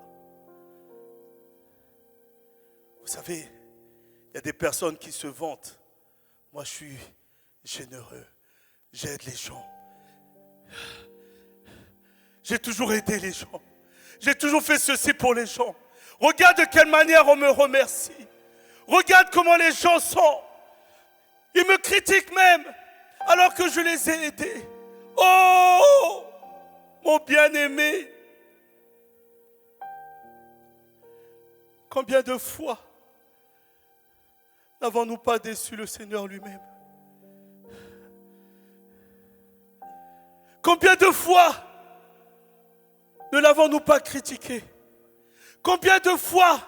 Vous savez, il y a des personnes qui se vantent. Moi, je suis généreux. J'aide les gens. J'ai toujours aidé les gens. J'ai toujours fait ceci pour les gens. Regarde de quelle manière on me remercie. Regarde comment les gens sont. Ils me critiquent même. Alors que je les ai aidés. Oh, mon bien-aimé. Combien de fois n'avons-nous pas déçu le Seigneur lui-même? Combien de fois ne l'avons-nous pas critiqué? Combien de fois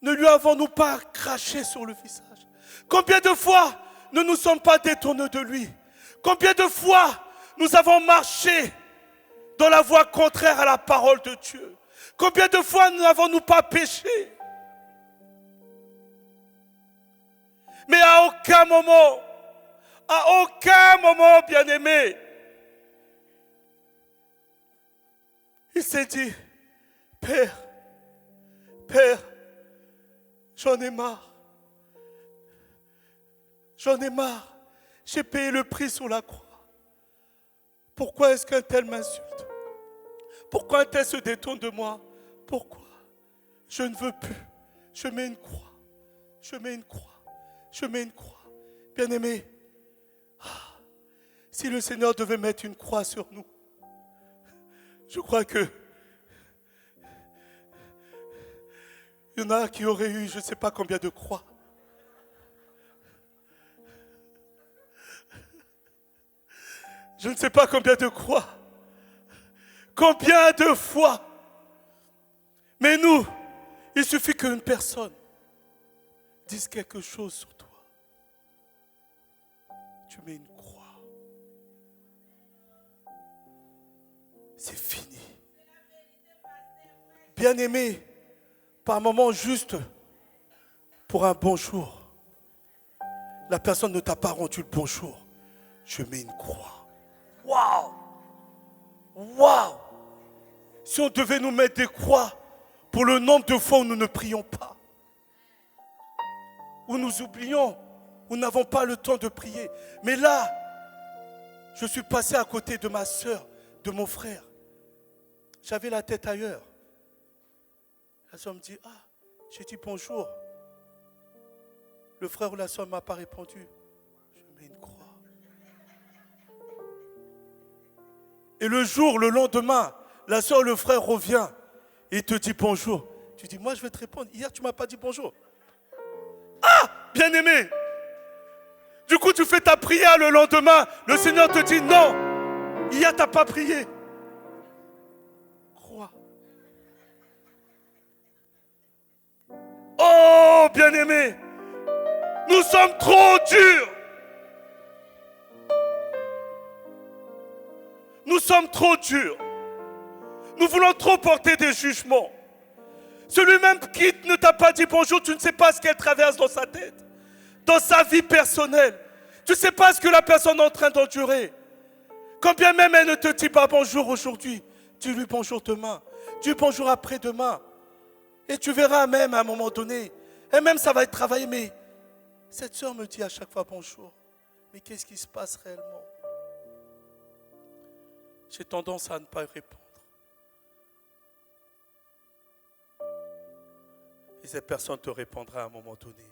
ne lui avons-nous pas craché sur le visage? Combien de fois ne nous sommes pas détournés de lui? Combien de fois nous avons marché dans la voie contraire à la parole de Dieu? Combien de fois n'avons-nous pas péché? Mais à aucun moment, bien-aimé, il s'est dit, Père, j'en ai marre. J'en ai marre. J'ai payé le prix sur la croix. Pourquoi est-ce qu'un tel m'insulte? Pourquoi un tel se détourne de moi? Pourquoi? Je ne veux plus. Je mets une croix. Je mets une croix. Je mets une croix. Bien-aimé, si le Seigneur devait mettre une croix sur nous, je crois que il y en a qui auraient eu je ne sais pas combien de croix. Je ne sais pas combien de croix. Combien de fois. Mais nous, il suffit qu'une personne dise quelque chose sur toi. Tu mets une croix. C'est fini. Bien-aimé, par moment juste pour un bonjour, la personne ne t'a pas rendu le bonjour. Je mets une croix. Waouh! Waouh! Si on devait nous mettre des croix pour le nombre de fois où nous ne prions pas, où nous oublions, où nous n'avons pas le temps de prier. Mais là, je suis passé à côté de ma soeur, de mon frère. J'avais la tête ailleurs. La soeur me dit, j'ai dit bonjour. Le frère ou la soeur ne m'a pas répondu. Je mets une croix. Et le lendemain, la soeur ou le frère revient et te dit bonjour. Tu dis, moi je vais te répondre. Hier, tu ne m'as pas dit bonjour. Bien-aimé. Du coup, tu fais ta prière le lendemain. Le Seigneur te dit, non, hier, tu n'as pas prié. Crois. Oh, bien-aimé, nous sommes trop durs. Nous sommes trop durs. Nous voulons trop porter des jugements. Celui-même qui ne t'a pas dit bonjour, tu ne sais pas ce qu'elle traverse dans sa tête, dans sa vie personnelle. Tu ne sais pas ce que la personne est en train d'endurer. Quand bien même elle ne te dit pas bonjour aujourd'hui, dis-lui bonjour demain, dis bonjour après-demain. Et tu verras même à un moment donné, et même ça va être travaillé, mais cette soeur me dit à chaque fois bonjour. Mais qu'est-ce qui se passe réellement? J'ai tendance à ne pas répondre. Et cette personne te répondra à un moment donné.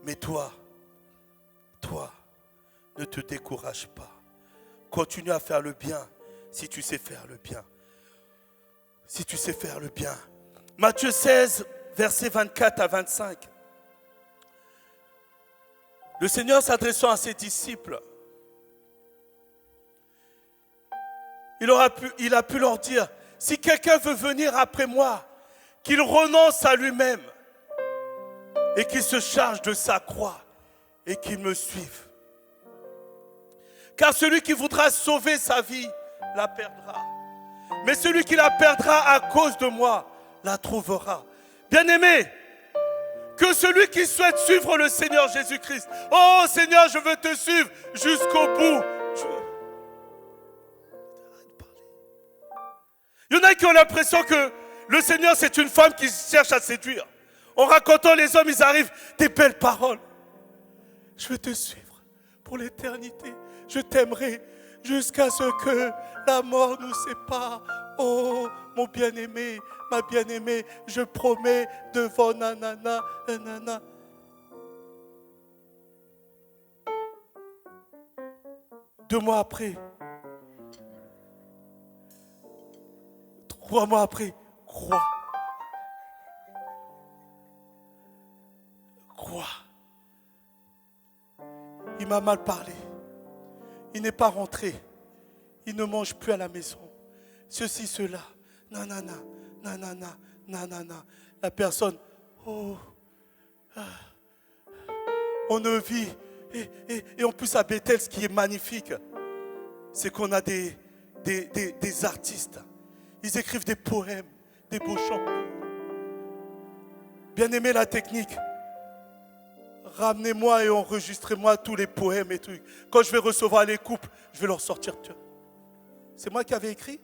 Mais toi, ne te décourage pas. Continue à faire le bien si tu sais faire le bien. Si tu sais faire le bien. Matthieu 16, versets 24 à 25. Le Seigneur s'adressant à ses disciples, il a pu leur dire, si quelqu'un veut venir après moi, qu'il renonce à lui-même et qu'il se charge de sa croix et qu'il me suive. Car celui qui voudra sauver sa vie la perdra. Mais celui qui la perdra à cause de moi la trouvera. Bien-aimé, que celui qui souhaite suivre le Seigneur Jésus-Christ, oh Seigneur, je veux te suivre jusqu'au bout. Il y en a qui ont l'impression que le Seigneur, c'est une femme qui cherche à séduire. En racontant les hommes, ils arrivent des belles paroles. Je veux te suivre pour l'éternité. Je t'aimerai jusqu'à ce que la mort nous sépare. Oh, mon bien-aimé, ma bien-aimée, je promets devant nanana, nanana. Deux mois après, 3 mois après, crois. Crois. Il m'a mal parlé. Il n'est pas rentré. Il ne mange plus à la maison. Ceci, cela. Nanana, nanana, nanana. La personne, oh, on ne vit. Et en plus à Bethel, ce qui est magnifique, c'est qu'on a des artistes. Ils écrivent des poèmes, des beaux chants. Bien aimé la technique. Ramenez-moi et enregistrez-moi tous les poèmes et trucs. Quand je vais recevoir les couples, je vais leur sortir. C'est moi qui avais écrit?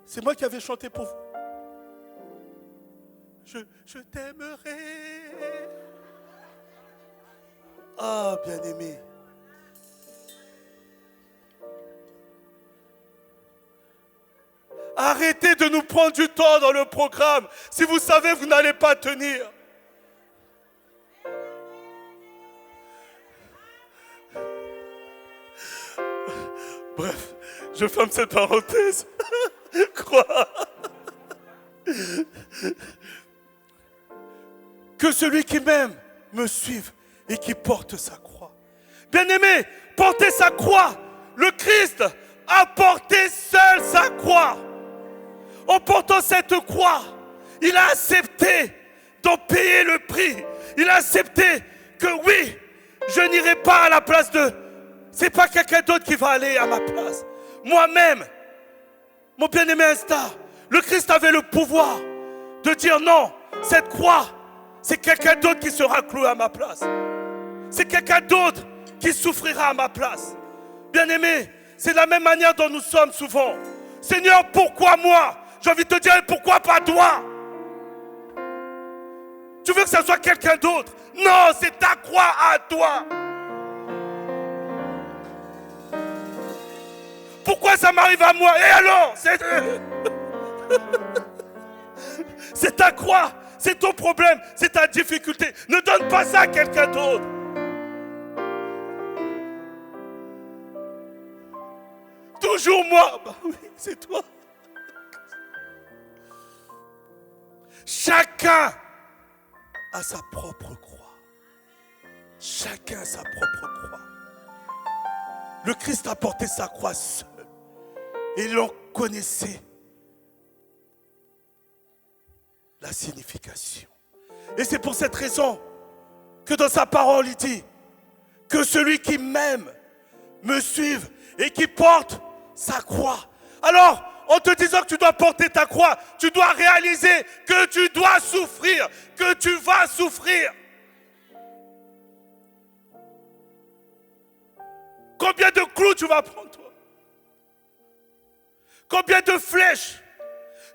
C'est moi qui avais chanté pour vous? Je t'aimerai. Ah, bien-aimé. Arrêtez de nous prendre du temps dans le programme. Si vous savez, vous n'allez pas tenir. Bref, je ferme cette parenthèse. Crois. Que celui qui m'aime me suive et qui porte sa croix. Bien-aimé, porter sa croix. Le Christ a porté seul sa croix. En portant cette croix, il a accepté d'en payer le prix. Il a accepté que oui, je n'irai pas à la place de... C'est pas quelqu'un d'autre qui va aller à ma place. Moi-même, mon bien-aimé Insta, le Christ avait le pouvoir de dire non, cette croix, c'est quelqu'un d'autre qui sera cloué à ma place. C'est quelqu'un d'autre qui souffrira à ma place. Bien-aimé, c'est de la même manière dont nous sommes souvent. Seigneur, pourquoi moi? J'ai envie de te dire, pourquoi pas toi? Tu veux que ça soit quelqu'un d'autre? Non, c'est ta croix à toi. Pourquoi ça m'arrive à moi? Et alors? C'est ta croix, c'est ton problème, c'est ta difficulté. Ne donne pas ça à quelqu'un d'autre. Toujours moi. Bah oui, c'est toi. Chacun a sa propre croix. Chacun a sa propre croix. Le Christ a porté sa croix seul. Et il en connaissait la signification. Et c'est pour cette raison que dans sa parole, il dit que celui qui m'aime me suive et qui porte sa croix. Alors, en te disant que tu dois porter ta croix, tu dois réaliser que tu dois souffrir, que tu vas souffrir. Combien de clous tu vas prendre, toi? Combien de flèches?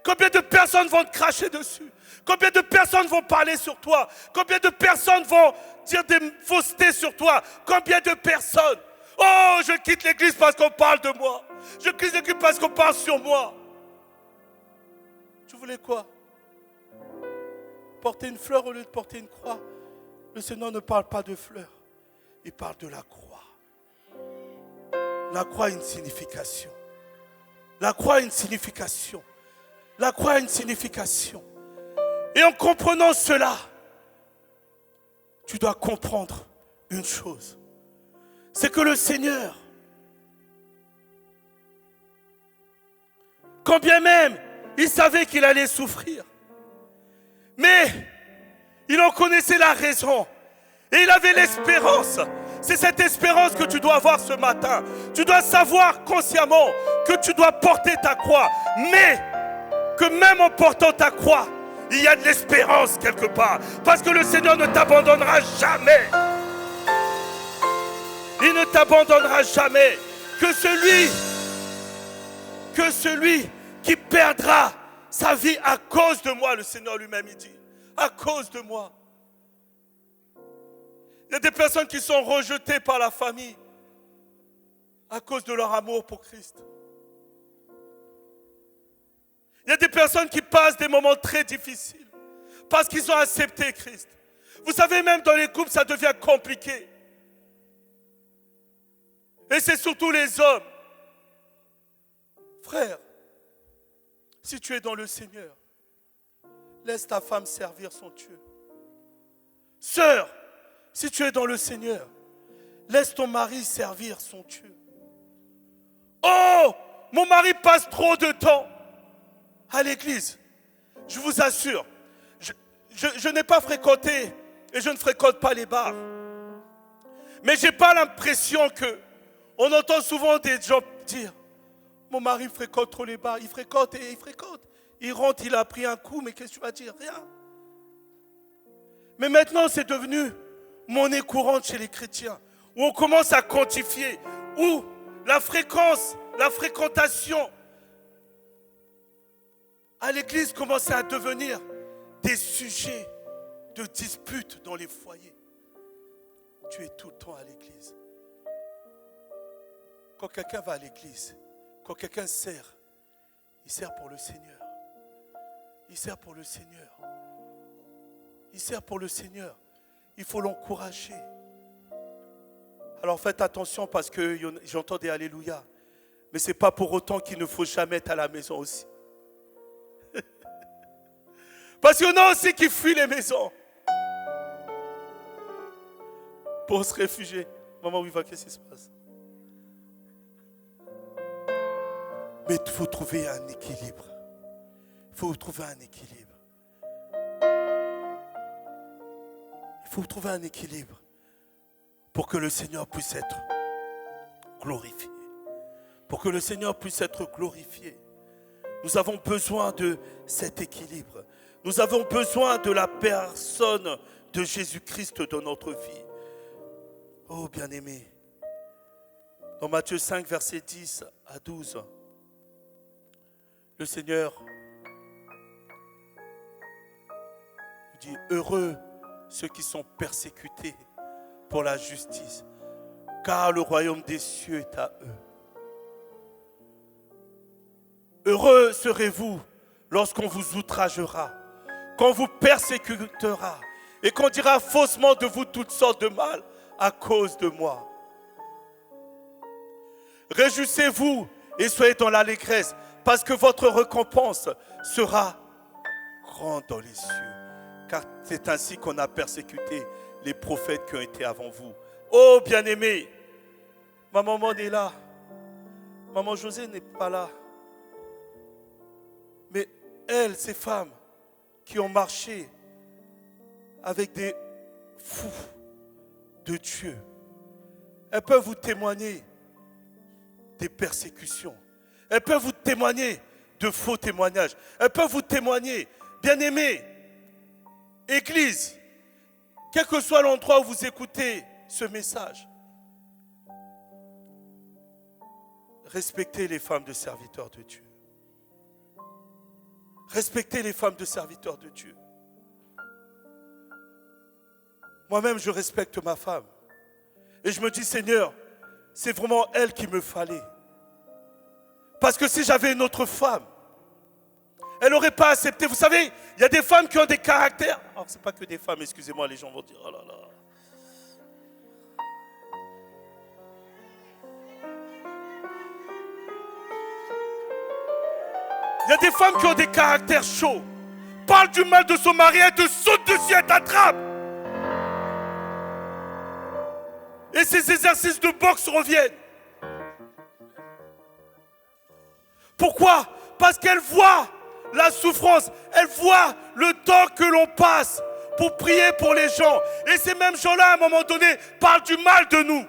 Combien de personnes vont te cracher dessus? Combien de personnes vont parler sur toi? Combien de personnes vont dire des faussetés sur toi? Combien de personnes? Oh, je quitte l'église parce qu'on parle de moi. Je quitte l'église parce qu'on parle sur moi. Tu voulais quoi? Porter une fleur au lieu de porter une croix? Le Seigneur ne parle pas de fleurs. Il parle de la croix. La croix a une signification. La croix a une signification. La croix a une signification. Et en comprenant cela, tu dois comprendre une chose. C'est que le Seigneur, quand bien même il savait qu'il allait souffrir, mais il en connaissait la raison et il avait l'espérance. C'est cette espérance que tu dois avoir ce matin. Tu dois savoir consciemment que tu dois porter ta croix, mais que même en portant ta croix, il y a de l'espérance quelque part. Parce que le Seigneur ne t'abandonnera jamais. Il ne t'abandonnera jamais. Que celui qui perdra sa vie à cause de moi, le Seigneur lui-même il dit, à cause de moi. Il y a des personnes qui sont rejetées par la famille à cause de leur amour pour Christ. Il y a des personnes qui passent des moments très difficiles parce qu'ils ont accepté Christ. Vous savez, même dans les couples, ça devient compliqué. Et c'est surtout les hommes. Frère, si tu es dans le Seigneur, laisse ta femme servir son Dieu. Sœur, si tu es dans le Seigneur, laisse ton mari servir son Dieu. Oh, mon mari passe trop de temps à l'église. Je vous assure, je n'ai pas fréquenté et je ne fréquente pas les bars. Mais je n'ai pas l'impression que on entend souvent des gens dire mon mari fréquente trop les bars. Il fréquente et il fréquente. Il rentre, il a pris un coup, mais qu'est-ce que tu vas dire? Rien. Mais maintenant, c'est devenu monnaie courante chez les chrétiens, où on commence à quantifier, où la fréquence, la fréquentation à l'église commence à devenir des sujets de disputes dans les foyers. Tu es tout le temps à l'église. Quand quelqu'un va à l'église, quand quelqu'un sert, il sert pour le Seigneur. Il sert pour le Seigneur. Il sert pour le Seigneur. Il faut l'encourager. Alors faites attention parce que j'entends des alléluia. Mais ce n'est pas pour autant qu'il ne faut jamais être à la maison aussi. Parce qu'il y en a aussi qui fuient les maisons pour se réfugier. Maman, oui, qu'est-ce qui se passe? Mais il faut trouver un équilibre. Il faut trouver un équilibre. Il faut trouver un équilibre pour que le Seigneur puisse être glorifié. Pour que le Seigneur puisse être glorifié. Nous avons besoin de cet équilibre. Nous avons besoin de la personne de Jésus-Christ dans notre vie. Oh bien-aimé, dans Matthieu 5, versets 10 à 12, le Seigneur dit « Heureux ceux qui sont persécutés pour la justice, car le royaume des cieux est à eux. Heureux serez-vous lorsqu'on vous outragera, qu'on vous persécutera et qu'on dira faussement de vous toutes sortes de mal à cause de moi. Réjouissez-vous et soyez dans l'allégresse, parce que votre récompense sera grande dans les cieux. Car c'est ainsi qu'on a persécuté les prophètes qui ont été avant vous. Oh bien-aimés, ma maman est là. Maman José n'est pas là. Mais elles, ces femmes qui ont marché avec des fous de Dieu, elles peuvent vous témoigner des persécutions. Elles peuvent vous témoigner de faux témoignages. Elles peuvent vous témoigner, bien-aimés, Église, quel que soit l'endroit où vous écoutez ce message, respectez les femmes de serviteurs de Dieu. Respectez les femmes de serviteurs de Dieu. Moi-même, je respecte ma femme. Et je me dis, Seigneur, c'est vraiment elle qu'il me fallait. Parce que si j'avais une autre femme, elle n'aurait pas accepté. Vous savez, il y a des femmes qui ont des caractères. Alors, ce n'est pas que des femmes, excusez-moi, les gens vont dire, oh là là. Il y a des femmes qui ont des caractères chauds. Parle du mal de son mari, elle te saute dessus, elle t'attrape. Et ces exercices de boxe reviennent. Pourquoi? Parce qu'elle voit la souffrance, elle voit le temps que l'on passe pour prier pour les gens. Et ces mêmes gens-là, à un moment donné, parlent du mal de nous.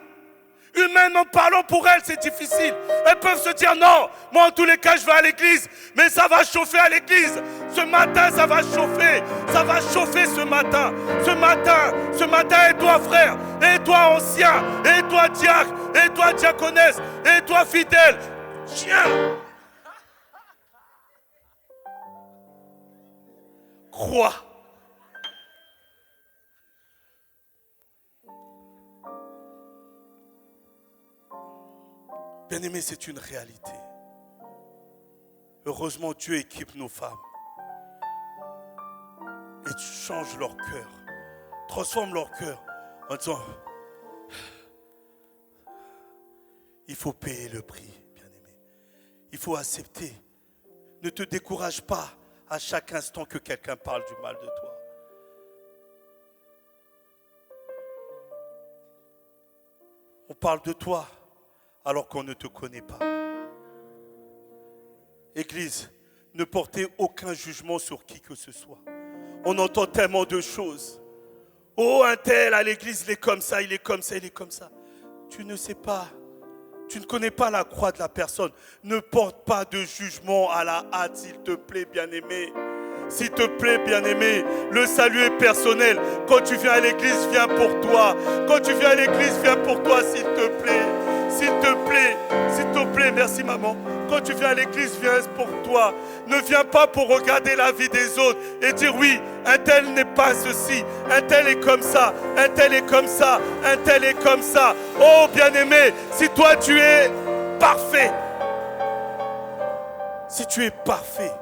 Humainement parlant, pour elles, c'est difficile. Elles peuvent se dire, non, moi en tous les cas, je vais à l'église, mais ça va chauffer à l'église. Ce matin, ça va chauffer. Ça va chauffer ce matin. Ce matin, et toi, frère, et toi, ancien, et toi, diacre, et toi, diaconesse, et toi, fidèle, tiens. Crois. Bien-aimés, c'est une réalité. Heureusement, Dieu équipe nos femmes et change leur cœur, transforme leur cœur en disant, il faut payer le prix, bien-aimé. Il faut accepter. Ne te décourage pas à chaque instant que quelqu'un parle du mal de toi. On parle de toi alors qu'on ne te connaît pas. Église, ne portez aucun jugement sur qui que ce soit. On entend tellement de choses. Oh, un tel à l'église, il est comme ça, il est comme ça, il est comme ça. Tu ne sais pas. Tu ne connais pas la croix de la personne. Ne porte pas de jugement à la hâte, s'il te plaît, bien-aimé. S'il te plaît, bien-aimé, le salut est personnel. Quand tu viens à l'église, viens pour toi. Quand tu viens à l'église, viens pour toi, s'il te plaît. S'il te plaît, merci maman. Quand tu viens à l'église, viens pour toi. Ne viens pas pour regarder la vie des autres et dire oui, un tel n'est pas ceci, un tel est comme ça, un tel est comme ça, un tel est comme ça. Oh bien-aimé, si toi tu es parfait, si tu es parfait,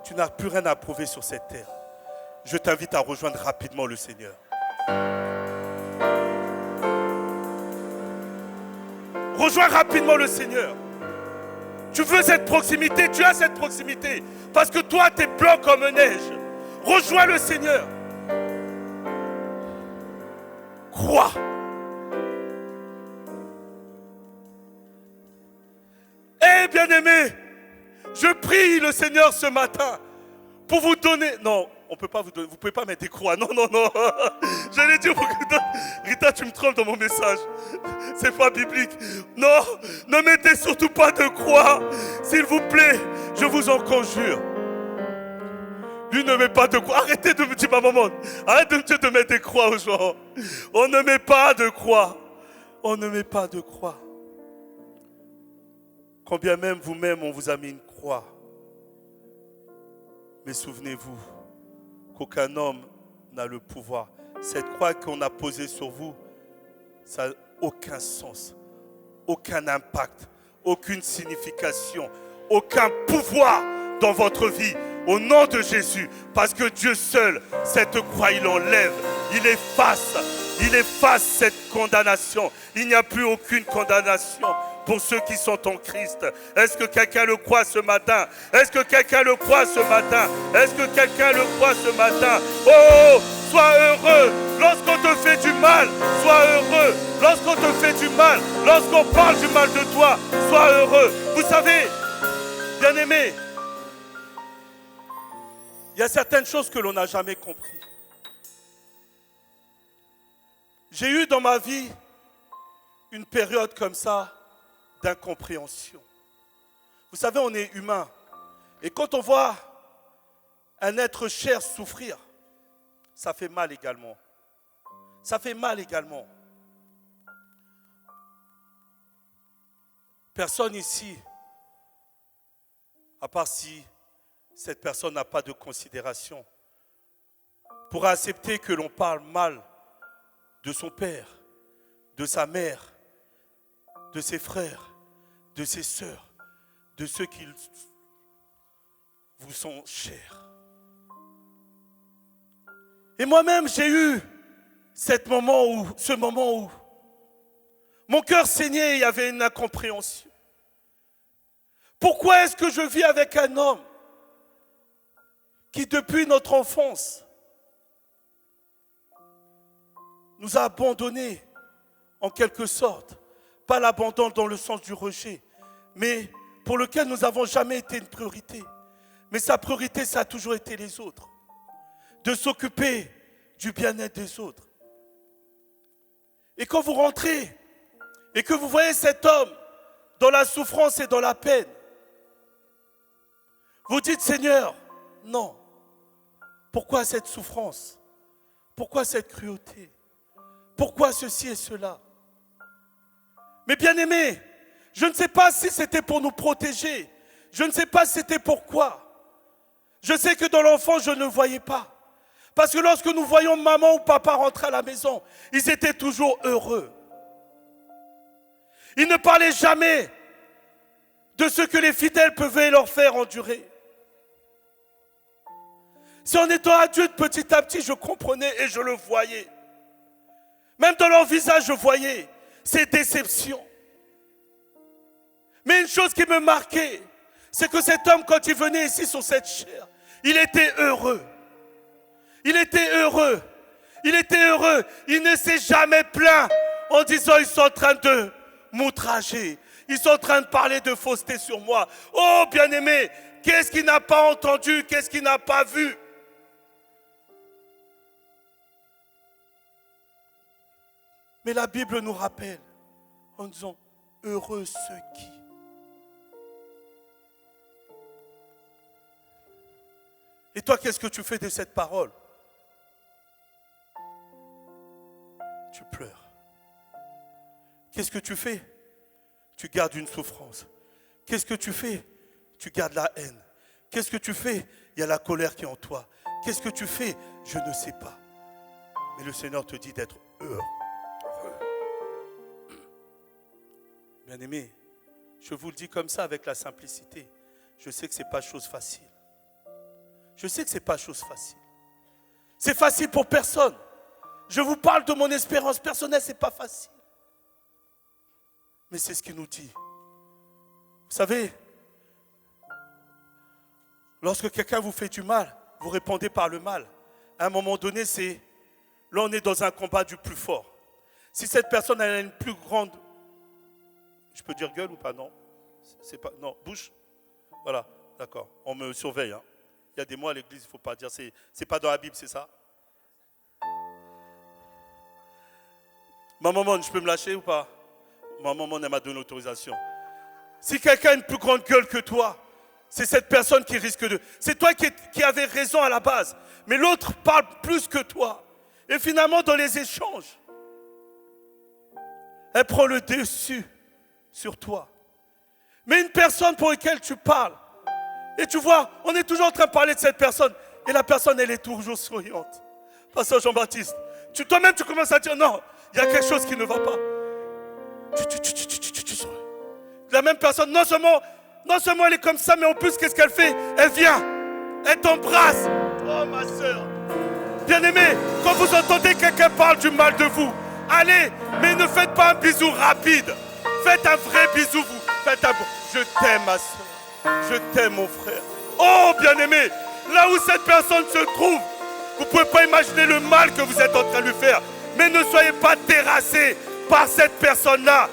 tu n'as plus rien à prouver sur cette terre. Je t'invite à rejoindre rapidement le Seigneur. Rejoins rapidement le Seigneur. Tu veux cette proximité, tu as cette proximité. Parce que toi, tu es blanc comme neige. Rejoins le Seigneur. Crois. Eh bien-aimés, je prie le Seigneur ce matin pour vous donner... Non, on peut pas vous donner, vous ne pouvez pas mettre des croix. Non, non, non. J'allais dire, Rita, tu me trompes dans mon message. C'est pas biblique. Non, ne mettez surtout pas de croix. S'il vous plaît, je vous en conjure. Lui ne met pas de croix. Arrêtez de me dire, ma maman, arrête de me dire de mettre des croix aux gens. On ne met pas de croix. On ne met pas de croix. Combien même vous-même on vous a mis une croix. Mais souvenez-vous qu'aucun homme n'a le pouvoir. Cette croix qu'on a posée sur vous, ça n'a aucun sens, aucun impact, aucune signification, aucun pouvoir dans votre vie. Au nom de Jésus, parce que Dieu seul, cette croix, il enlève, il efface cette condamnation. Il n'y a plus aucune condamnation pour ceux qui sont en Christ. Est-ce que quelqu'un le croit ce matin? Est-ce que quelqu'un le croit ce matin? Est-ce que quelqu'un le croit ce matin? Oh, sois heureux lorsqu'on te fait du mal. Sois heureux lorsqu'on te fait du mal. Lorsqu'on parle du mal de toi, sois heureux. Vous savez, bien-aimés, il y a certaines choses que l'on n'a jamais compris. J'ai eu dans ma vie une période comme ça d'incompréhension. Vous savez, on est humain. Et quand on voit un être cher souffrir, ça fait mal également. Ça fait mal également. Personne ici, à part si cette personne n'a pas de considération, pourra accepter que l'on parle mal de son père, de sa mère, de ses frères, de ses sœurs, de ceux qui vous sont chers. Et moi-même, j'ai eu ce moment où mon cœur saignait, il y avait une incompréhension. Pourquoi est-ce que je vis avec un homme qui, depuis notre enfance, nous a abandonnés, en quelque sorte, pas l'abandon dans le sens du rejet, mais pour lequel nous n'avons jamais été une priorité. Mais sa priorité, ça a toujours été les autres. De s'occuper du bien-être des autres. Et quand vous rentrez et que vous voyez cet homme dans la souffrance et dans la peine, vous dites, Seigneur, non. Pourquoi cette souffrance? Pourquoi cette cruauté? Pourquoi ceci et cela? Mais bien aimé, je ne sais pas si c'était pour nous protéger. Je ne sais pas si c'était pourquoi. Je sais que dans l'enfance, je ne le voyais pas. Parce que lorsque nous voyons maman ou papa rentrer à la maison, ils étaient toujours heureux. Ils ne parlaient jamais de ce que les fidèles pouvaient leur faire endurer. Si en étant adulte, petit à petit, je comprenais et je le voyais. Même dans leur visage, je voyais ces déceptions. Mais une chose qui me marquait, c'est que cet homme, quand il venait ici sur cette chair, il était heureux. Il était heureux. Il était heureux. Il ne s'est jamais plaint en disant, ils sont en train de m'outrager. Ils sont en train de parler de fausseté sur moi. Oh, bien-aimé, qu'est-ce qu'il n'a pas entendu? Qu'est-ce qu'il n'a pas vu? Mais la Bible nous rappelle en disant, heureux ceux qui. Et toi, qu'est-ce que tu fais de cette parole? Tu pleures. Qu'est-ce que tu fais? Tu gardes une souffrance. Qu'est-ce que tu fais? Tu gardes la haine. Qu'est-ce que tu fais? Il y a la colère qui est en toi. Qu'est-ce que tu fais? Je ne sais pas. Mais le Seigneur te dit d'être heureux. Bien-aimé, je vous le dis comme ça avec la simplicité. Je sais que ce n'est pas chose facile. Je sais que ce n'est pas chose facile. C'est facile pour personne. Je vous parle de mon expérience personnelle, ce n'est pas facile. Mais c'est ce qu'il nous dit. Vous savez, Lorsque quelqu'un vous fait du mal, vous répondez par le mal. À un moment donné, là on est dans un combat du plus fort. Si cette personne elle a une plus grande, je peux dire gueule ou pas? Non, c'est pas, non, bouche. Voilà, d'accord. On me surveille. Hein. Il y a des mots à l'église, il ne faut pas dire. C'est pas dans la Bible, c'est ça? Ma maman, je peux me lâcher ou pas? Ma maman, elle m'a donné l'autorisation. Si quelqu'un a une plus grande gueule que toi, c'est cette personne qui risque de... C'est toi qui avais raison à la base. Mais l'autre parle plus que toi. Et finalement, dans les échanges, elle prend le dessus sur toi. Mais une personne pour laquelle tu parles, et tu vois, on est toujours en train de parler de cette personne, et la personne, elle est toujours souriante. Pasteur Jean-Baptiste, toi-même, tu commences à dire non, il y a quelque chose qui ne va pas. La même personne, non seulement elle est comme ça, mais en plus, qu'est-ce qu'elle fait? Elle vient, elle t'embrasse. Oh ma soeur, bien-aimé, quand vous entendez quelqu'un parler du mal de vous, allez, mais ne faites pas un bisou rapide. Faites un vrai bisou, vous. Faites un... Je t'aime, ma soeur. Je t'aime, mon frère. Oh, bien-aimé, là où cette personne se trouve, vous ne pouvez pas imaginer le mal que vous êtes en train de lui faire. Mais ne soyez pas terrassés par cette personne-là.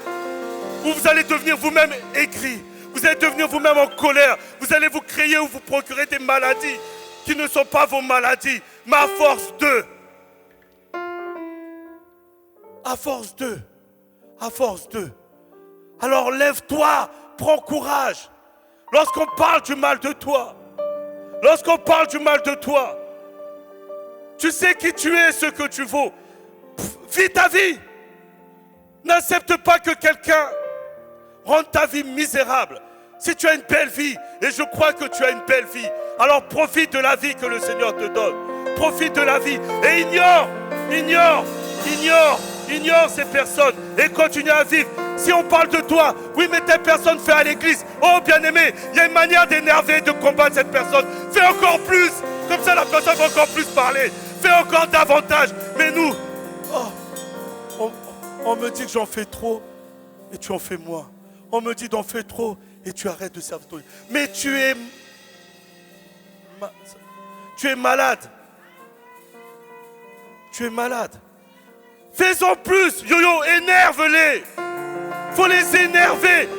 Où vous allez devenir vous-même aigri. Vous allez devenir vous-même en colère. Vous allez vous créer ou vous procurer des maladies qui ne sont pas vos maladies. Mais à force de... Alors lève-toi, prends courage. Lorsqu'on parle du mal de toi, tu sais qui tu es, ce que tu vaux. Vis ta vie. N'accepte pas que quelqu'un rende ta vie misérable. Si tu as une belle vie, et je crois que tu as une belle vie, alors profite de la vie que le Seigneur te donne. Profite de la vie et ignore ces personnes et continue à vivre. Si on parle de toi, oui, mais telle personne fait à l'église. Oh, bien-aimé, il y a une manière d'énerver et de combattre cette personne. Fais encore plus. Comme ça, la personne va encore plus parler. Fais encore davantage. Mais nous, on me dit que j'en fais trop et tu en fais moins. On me dit d'en faire trop et tu arrêtes de servir ton Dieu. Mais tu es malade. Tu es malade. Fais-en plus, yo-yo, énerve-les. Faut les énerver.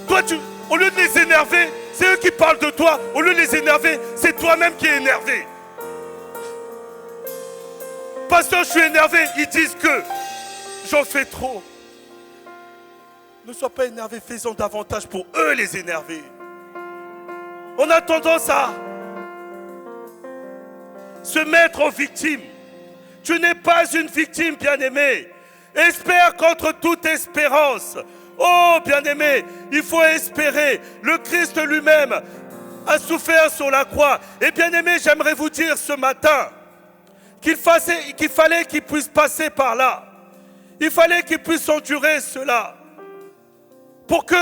Toi, au lieu de les énerver, c'est eux qui parlent de toi. Au lieu de les énerver, c'est toi-même qui es énervé. Pasteur, je suis énervé. Ils disent que j'en fais trop. Ne sois pas énervé, fais-en davantage pour eux les énerver. On a tendance à se mettre en victime. Tu n'es pas une victime, bien-aimé. Espère contre toute espérance. Oh, bien-aimé, il faut espérer. Le Christ lui-même a souffert sur la croix. Et bien-aimé, j'aimerais vous dire ce matin qu'il fallait qu'il puisse passer par là. Il fallait qu'il puisse endurer cela. Pour que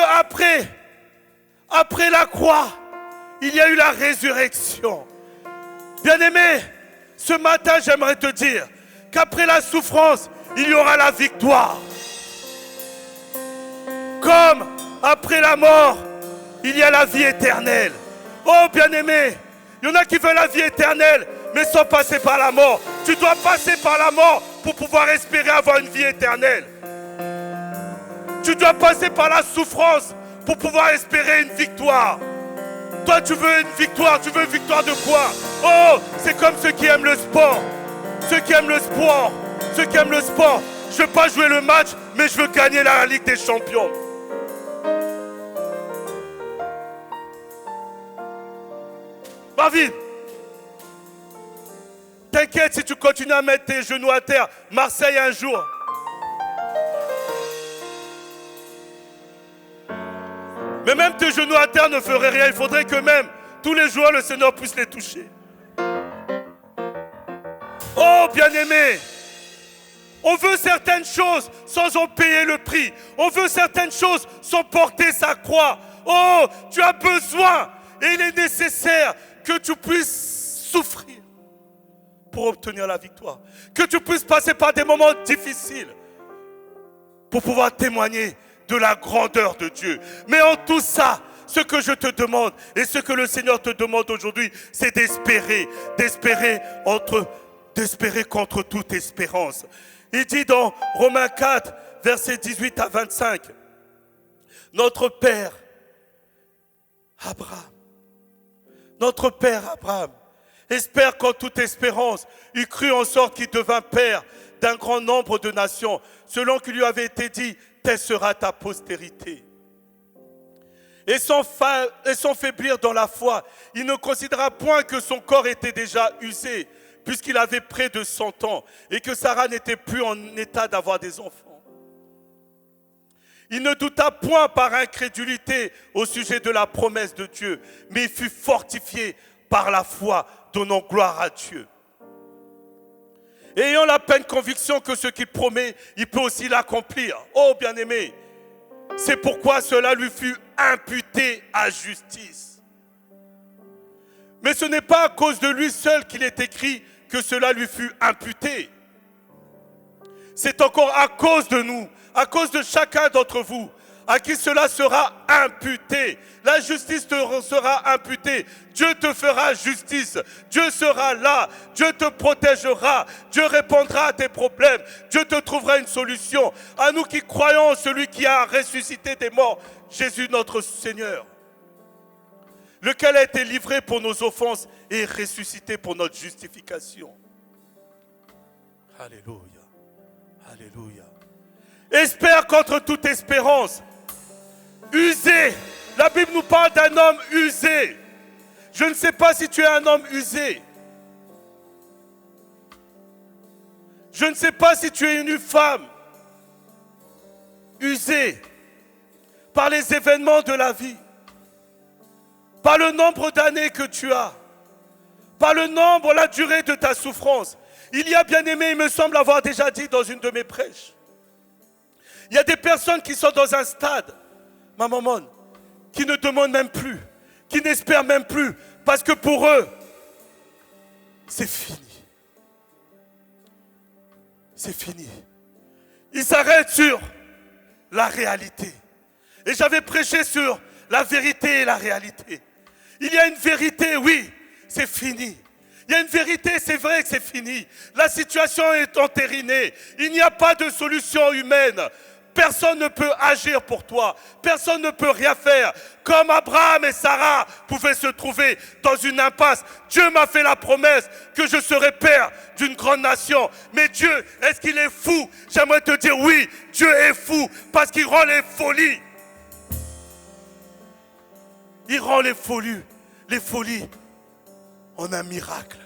après la croix, il y a eu la résurrection. Bien-aimé, ce matin, j'aimerais te dire qu'après la souffrance, il y aura la victoire. Comme après la mort, il y a la vie éternelle. Oh, bien-aimé, il y en a qui veulent la vie éternelle, mais sans passer par la mort. Tu dois passer par la mort pour pouvoir espérer avoir une vie éternelle. Tu dois passer par la souffrance pour pouvoir espérer une victoire. Toi, tu veux une victoire de quoi? Oh, c'est comme ceux qui aiment le sport. Ceux qui aiment le sport. Je ne veux pas jouer le match, mais je veux gagner la Ligue des Champions. David, t'inquiète, si tu continues à mettre tes genoux à terre, Marseille un jour. Mais même tes genoux à terre ne feraient rien. Il faudrait que même tous les joueurs, le Seigneur puisse les toucher. Oh, bien-aimé, on veut certaines choses sans en payer le prix. On veut certaines choses sans porter sa croix. Oh, tu as besoin et il est nécessaire que tu puisses souffrir pour obtenir la victoire. Que tu puisses passer par des moments difficiles pour pouvoir témoigner de la grandeur de Dieu. Mais en tout ça, ce que je te demande et ce que le Seigneur te demande aujourd'hui, c'est d'espérer contre toute espérance. Il dit dans Romains 4, versets 18 à 25, notre Père Abraham, espère qu'en toute espérance, il crut en sorte qu'il devint père d'un grand nombre de nations, selon qu'il lui avait été dit, telle sera ta postérité. Et sans faiblir dans la foi, il ne considéra point que son corps était déjà usé, puisqu'il avait près de 100 ans, et que Sarah n'était plus en état d'avoir des enfants. Il ne douta point par incrédulité au sujet de la promesse de Dieu, mais il fut fortifié par la foi, donnant gloire à Dieu. Et ayant la pleine conviction que ce qu'il promet, il peut aussi l'accomplir. Oh bien-aimé, c'est pourquoi cela lui fut imputé à justice. Mais ce n'est pas à cause de lui seul qu'il est écrit que cela lui fut imputé. C'est encore à cause de nous, à cause de chacun d'entre vous, à qui cela sera imputé. La justice te sera imputée. Dieu te fera justice. Dieu sera là. Dieu te protégera. Dieu répondra à tes problèmes. Dieu te trouvera une solution. À nous qui croyons en celui qui a ressuscité des morts, Jésus notre Seigneur, lequel a été livré pour nos offenses et ressuscité pour notre justification. Alléluia. Alléluia. Espère contre toute espérance. Usé. La Bible nous parle d'un homme usé. Je ne sais pas si tu es un homme usé. Je ne sais pas si tu es une femme usée par les événements de la vie, par le nombre d'années que tu as, par le nombre, la durée de ta souffrance. Il y a, bien aimé, il me semble avoir déjà dit dans une de mes prêches, il y a des personnes qui sont dans un stade, ma maman, qui ne demandent même plus, qui n'espèrent même plus, parce que pour eux, c'est fini. C'est fini. Ils s'arrêtent sur la réalité. Et j'avais prêché sur la vérité et la réalité. Il y a une vérité, oui, c'est fini. Il y a une vérité, c'est vrai que c'est fini. La situation est entérinée. Il n'y a pas de solution humaine. Personne ne peut agir pour toi. Personne ne peut rien faire. Comme Abraham et Sarah pouvaient se trouver dans une impasse. Dieu m'a fait la promesse que je serai père d'une grande nation. Mais Dieu, est-ce qu'il est fou? J'aimerais te dire oui, Dieu est fou parce qu'il rend les folies. Il rend les folies en un miracle.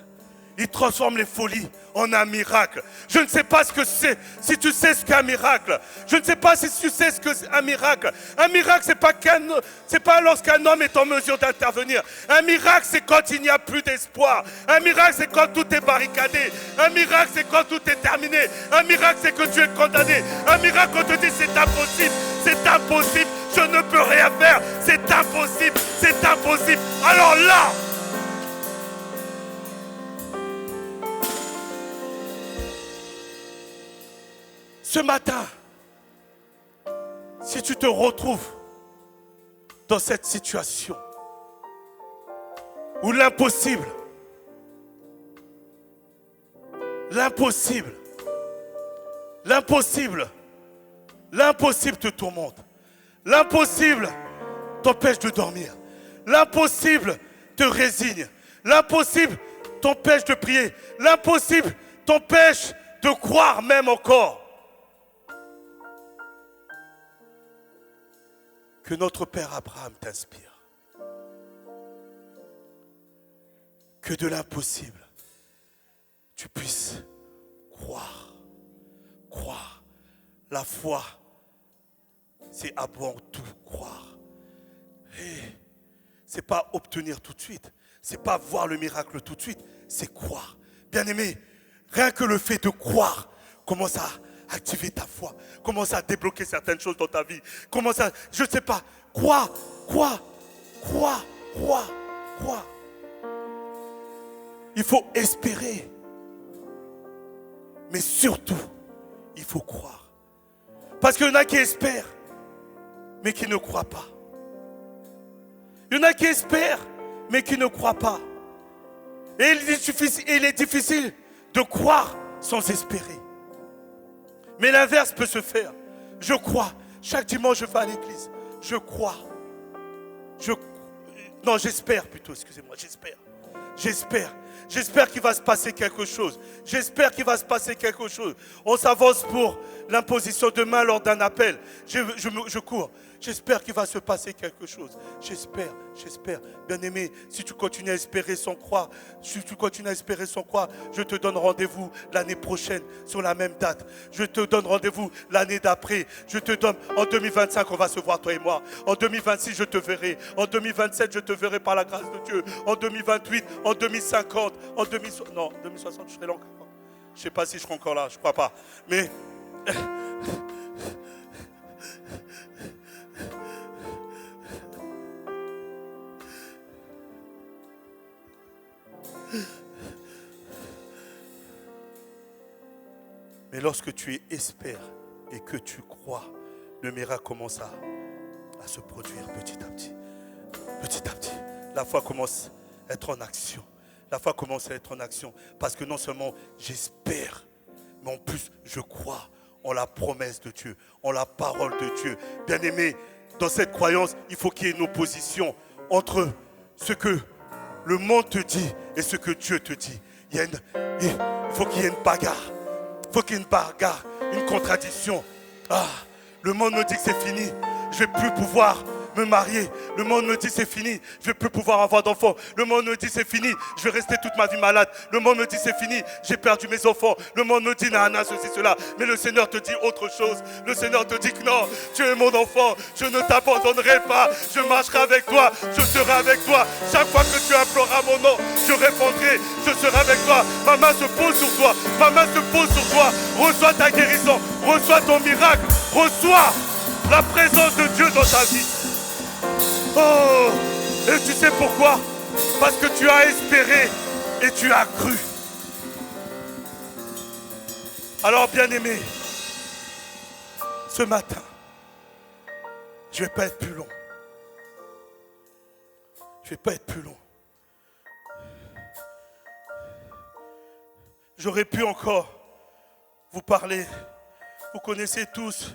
Il transforme les folies en un miracle. Je ne sais pas ce que c'est, si tu sais ce qu'est un miracle. Je ne sais pas si tu sais ce que c'est un miracle. Un miracle, c'est pas lorsqu'un homme est en mesure d'intervenir. Un miracle, c'est quand il n'y a plus d'espoir. Un miracle, c'est quand tout est barricadé. Un miracle, c'est quand tout est terminé. Un miracle, c'est que tu es condamné. Un miracle, on te dit c'est impossible. C'est impossible. Je ne peux rien faire. C'est impossible. C'est impossible. Alors là, ce matin, si tu te retrouves dans cette situation où l'impossible te tourmente, l'impossible t'empêche de dormir, l'impossible te résigne, l'impossible t'empêche de prier, l'impossible t'empêche de croire même encore. Que notre Père Abraham t'inspire. Que de l'impossible, tu puisses croire. Croire. La foi, c'est avant tout croire. Et c'est pas obtenir tout de suite. C'est pas voir le miracle tout de suite. C'est croire. Bien-aimé, rien que le fait de croire commence à activer ta foi, commence à débloquer certaines choses dans ta vie, commence à, je ne sais pas, crois. Il faut espérer, mais surtout, il faut croire. Parce qu'il y en a qui espèrent, mais qui ne croient pas. Il y en a qui espèrent, mais qui ne croient pas. Et il est difficile de croire sans espérer. Mais l'inverse peut se faire. Je crois. Chaque dimanche, je vais à l'église. Je crois. Non, j'espère plutôt, excusez-moi, j'espère. J'espère qu'il va se passer quelque chose. On s'avance pour l'imposition de main lors d'un appel. Je cours. J'espère qu'il va se passer quelque chose. J'espère. Bien-aimé, si tu continues à espérer sans croire, je te donne rendez-vous l'année prochaine sur la même date. Je te donne rendez-vous l'année d'après. En 2025, on va se voir, toi et moi. En 2026, je te verrai. En 2027, je te verrai par la grâce de Dieu. En 2028, en 2050, en 2060, je serai là encore. Je ne sais pas si je serai encore là, je ne crois pas. Mais... Mais lorsque tu espères et que tu crois, le miracle commence à se produire petit à petit. Petit à petit. La foi commence à être en action. Parce que non seulement j'espère, mais en plus je crois en la promesse de Dieu, en la parole de Dieu. Bien-aimé, dans cette croyance, il faut qu'il y ait une opposition entre ce que le monde te dit et ce que Dieu te dit. Il faut qu'il y ait une bagarre. Une contradiction. Le monde me dit que c'est fini. Je ne vais plus pouvoir me marier. Le monde me dit c'est fini. Je ne vais plus pouvoir avoir d'enfants. Le monde me dit c'est fini. Je vais rester toute ma vie malade. Le monde me dit c'est fini. J'ai perdu mes enfants. Le monde me dit ceci, cela. Mais le Seigneur te dit autre chose. Le Seigneur te dit que non, tu es mon enfant. Je ne t'abandonnerai pas. Je marcherai avec toi. Je serai avec toi. Chaque fois que tu imploreras mon nom, je répondrai. Je serai avec toi. Ma main se pose sur toi. Reçois ta guérison. Reçois ton miracle. Reçois la présence de Dieu dans ta vie. Oh, et tu sais pourquoi? Parce que tu as espéré et tu as cru. Alors bien-aimé, ce matin, je ne vais pas être plus long. J'aurais pu encore vous parler. Vous connaissez tous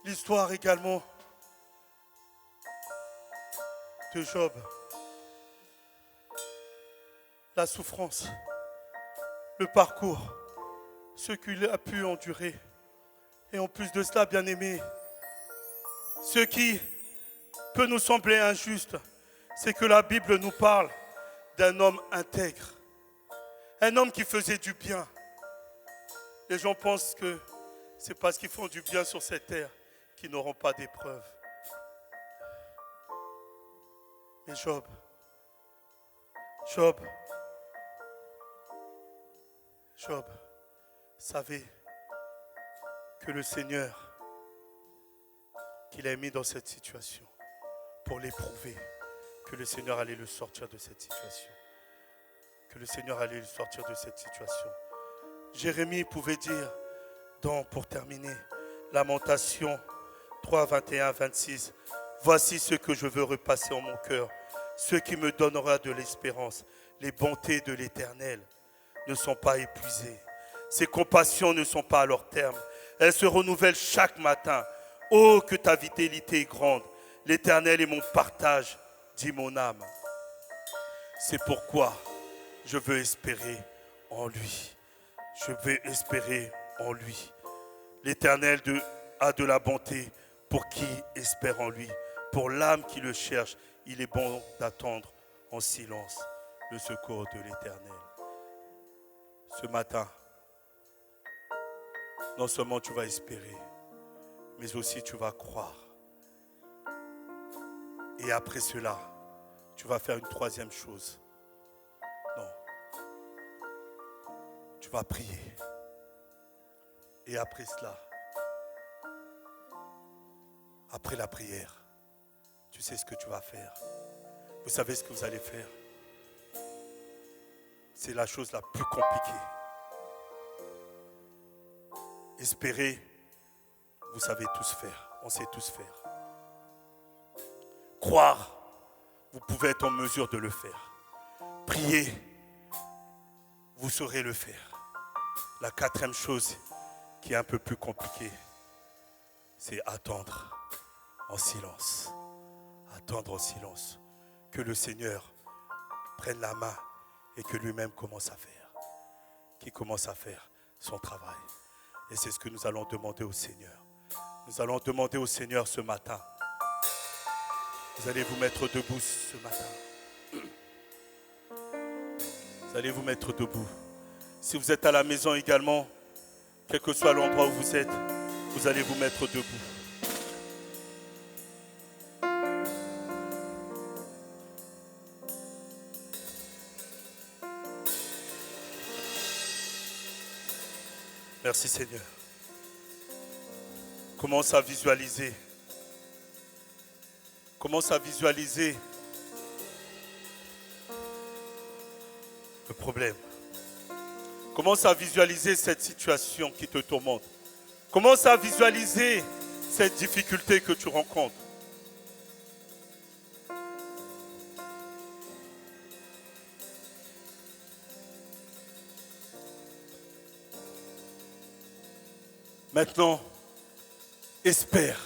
l'histoire également de Job. La souffrance, le parcours, ce qu'il a pu endurer. Et en plus de cela, bien-aimé, ce qui peut nous sembler injuste, c'est que la Bible nous parle d'un homme intègre. Un homme qui faisait du bien. Les gens pensent que c'est parce qu'ils font du bien sur cette terre qu'ils n'auront pas d'épreuves. Mais Job savait que le Seigneur qu'il a mis dans cette situation pour l'éprouver, que le Seigneur allait le sortir de cette situation. Jérémie pouvait dire, pour terminer, Lamentation 3, 21, 26, voici ce que je veux repasser en mon cœur, ce qui me donnera de l'espérance. Les bontés de l'Éternel ne sont pas épuisées. Ses compassions ne sont pas à leur terme. Elles se renouvellent chaque matin. Oh, que ta fidélité est grande. L'Éternel est mon partage, dit mon âme. C'est pourquoi je veux espérer en lui. L'Éternel a de la bonté pour qui espère en lui. Pour l'âme qui le cherche, il est bon d'attendre en silence le secours de l'Éternel. Ce matin, non seulement tu vas espérer, mais aussi tu vas croire. Et après cela, tu vas faire une troisième chose. Non. Tu vas prier. Et après cela, après la prière, tu sais ce que tu vas faire. Vous savez ce que vous allez faire. C'est la chose la plus compliquée. Espérer, vous savez tous faire. On sait tous faire. Croire, vous pouvez être en mesure de le faire. Priez, vous saurez le faire. La quatrième chose qui est un peu plus compliquée, c'est attendre en silence. Attendre en silence. Que le Seigneur prenne la main et que lui-même commence à faire. Qu'il commence à faire son travail. Et c'est ce que nous allons demander au Seigneur. Nous allons demander au Seigneur ce matin. Vous allez vous mettre debout ce matin. Vous allez vous mettre debout. Si vous êtes à la maison également, quel que soit l'endroit où vous êtes, vous allez vous mettre debout. Merci Seigneur. Commence à visualiser. Commence à visualiser le problème. Commence à visualiser cette situation qui te tourmente. Commence à visualiser cette difficulté que tu rencontres. Maintenant, espère.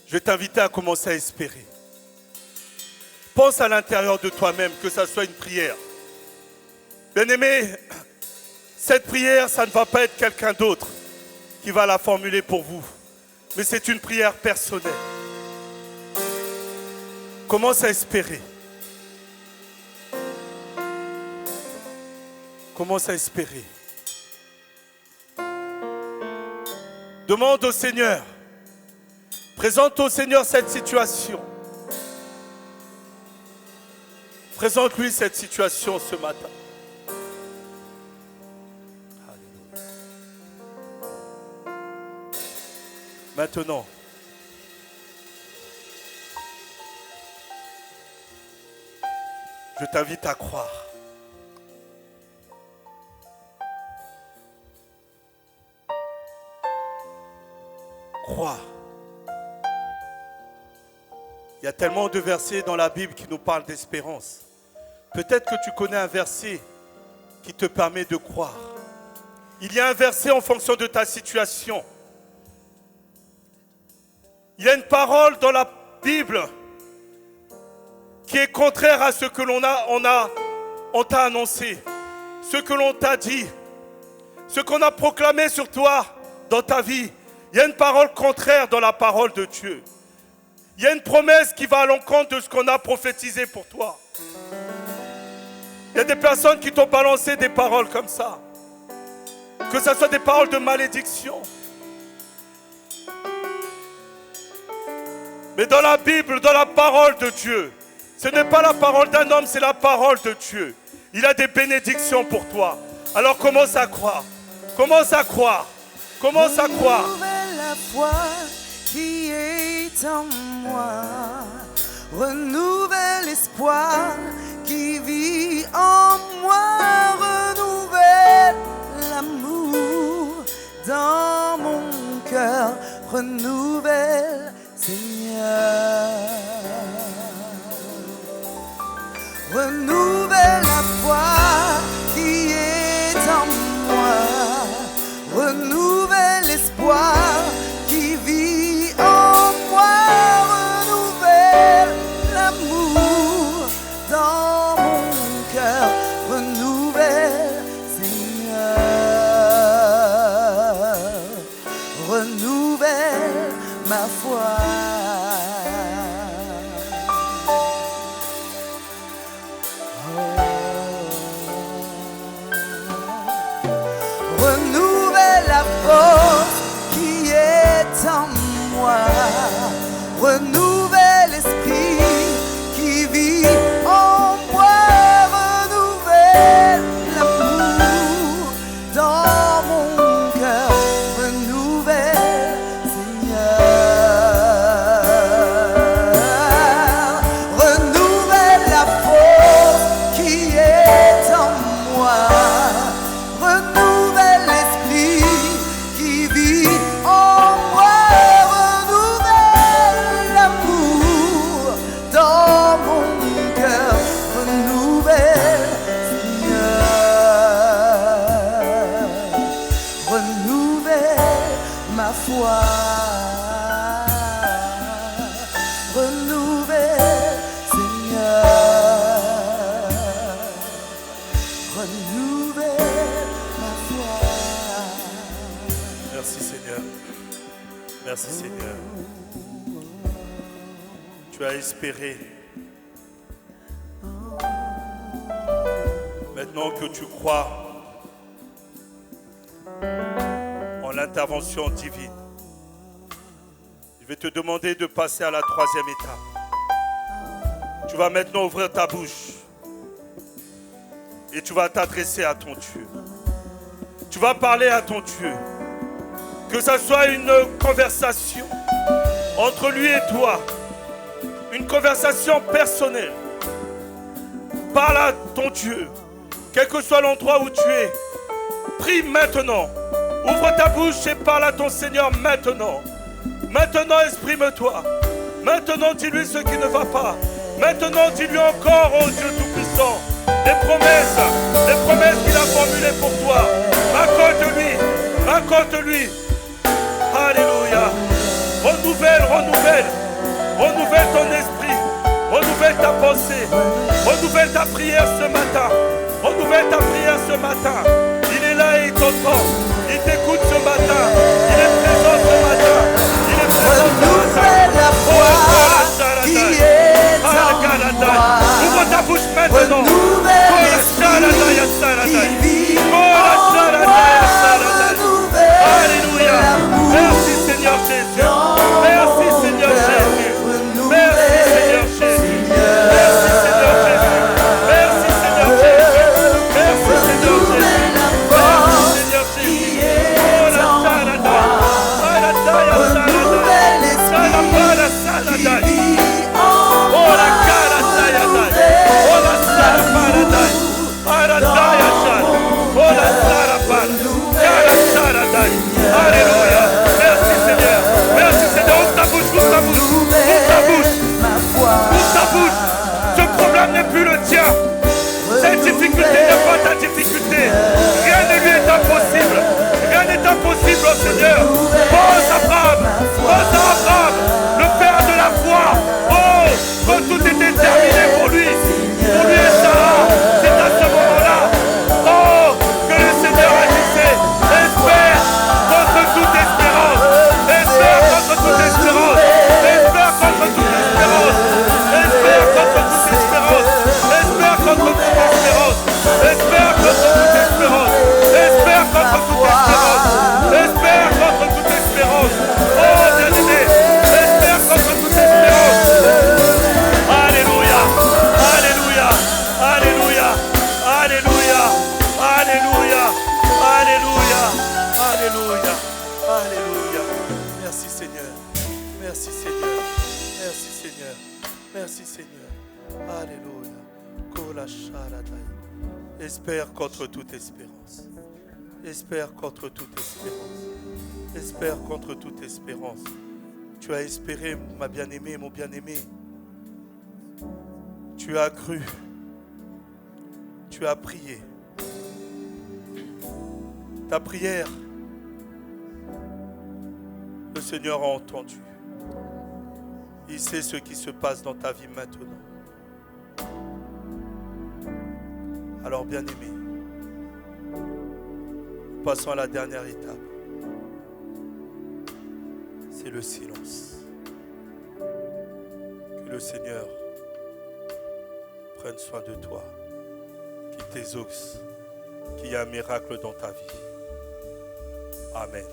Je vais t'inviter à commencer à espérer. Pense à l'intérieur de toi-même, que ça soit une prière. Bien-aimé, cette prière, ça ne va pas être quelqu'un d'autre qui va la formuler pour vous. Mais c'est une prière personnelle. Commence à espérer. Commence à espérer. Demande au Seigneur. Présente au Seigneur cette situation. Présente-lui cette situation ce matin. Alléluia. Maintenant, je t'invite à croire. Crois. Il y a tellement de versets dans la Bible qui nous parlent d'espérance. Peut-être que tu connais un verset qui te permet de croire. Il y a un verset en fonction de ta situation. Il y a une parole dans la Bible qui est contraire à ce que on t'a annoncé, ce que l'on t'a dit, ce qu'on a proclamé sur toi dans ta vie. Il y a une parole contraire dans la parole de Dieu. Il y a une promesse qui va à l'encontre de ce qu'on a prophétisé pour toi. Il y a des personnes qui t'ont balancé des paroles comme ça. Que ce soit des paroles de malédiction. Mais dans la Bible, dans la parole de Dieu, ce n'est pas la parole d'un homme, c'est la parole de Dieu. Il a des bénédictions pour toi. Alors commence à croire. Commence à croire. Commence à croire. Renouvelle la foi qui est en moi. Renouvelle l'espoir qui vit en moi. Renouvelle l'amour dans mon cœur. Renouvelle, Seigneur. Renouvelle la foi qui est en moi. Renouvelle l'espoir qui vit en moi. Renouvelle l'amour dans mon cœur. Renouvelle, Seigneur. Renouvelle ma foi. Renouvelle la force qui est en moi. Renouvelle l'esprit qui vit en moi. Renouvelle l'amour dans mon cœur. Renouvelle, Seigneur. Renouvelle la force qui est en moi. Renouvelle l'esprit qui vit en moi. Renouvelle l'amour Tu as espéré. Maintenant que tu crois en l'intervention divine, je vais te demander de passer à la 3e étape. Tu vas maintenant ouvrir ta bouche et tu vas t'adresser à ton Dieu. Tu vas parler à ton Dieu. Que ce soit une conversation entre lui et toi, une conversation personnelle. Parle à ton Dieu, quel que soit l'endroit où tu es. Prie maintenant. Ouvre ta bouche et parle à ton Seigneur maintenant. Maintenant, exprime-toi. Maintenant, dis-lui ce qui ne va pas. Maintenant, dis-lui encore, oh Dieu Tout-Puissant, les promesses qu'il a formulées pour toi. Raconte-lui. Alléluia. Renouvelle ton esprit. Renouvelle ta pensée. Renouvelle ta prière ce matin. Il est là et il t'entend. Il t'écoute ce matin. Il est présent ce matin. Renouvelle la foi qui est en moi. Ouvre ta bouche maintenant. Renouvelle l'esprit qui vit en moi. Alléluia. Merci Seigneur Jésus. Merci Seigneur Jésus. Merci Seigneur Jésus. Merci Seigneur Jésus. Merci Seigneur Jésus. Merci Seigneur Jésus. Merci Seigneur Jésus. Oh la salada. Renouvelle l'esprit qui vit en moi. Oh la calataya. Oh la salapara. Oh la salapara. Alléluia. Merci Seigneur. Ouvre ta bouche. Ce problème n'est plus le tien. Cette difficulté n'est pas ta difficulté. Rien ne lui est impossible. Rien n'est impossible au Seigneur. Pose Abraham, le père de la foi. Oh, quand tout était terminé pour lui et Sarah, c'est à ce moment-là, oh, que le Seigneur agissait. Espère contre toute espérance. Espère contre toute espérance. Espère contre toute espérance. Espère contre toute espérance. Espère contre toute espérance. Espère contre toute espérance. Espère contre toute espérance. Espère contre toute espérance. Oh, bien-aimé, espère contre toute espérance. Alléluia. Alléluia. Alléluia. Alléluia. Alléluia. Alléluia. Alléluia. Alléluia. Merci Seigneur. Merci Seigneur. Merci Seigneur. Merci Seigneur. Alléluia. Kola sharadai. Espère contre toute espérance. Espère contre toute espérance. Espère contre toute espérance. Tu as espéré, ma bien-aimée, mon bien-aimé. Tu as cru. Tu as prié. Ta prière, le Seigneur a entendu. Il sait ce qui se passe dans ta vie maintenant. Alors, bien-aimé, passons à la dernière étape. C'est le silence. Que le Seigneur prenne soin de toi, qu'il t'exauce, qu'il y ait un miracle dans ta vie. Amen.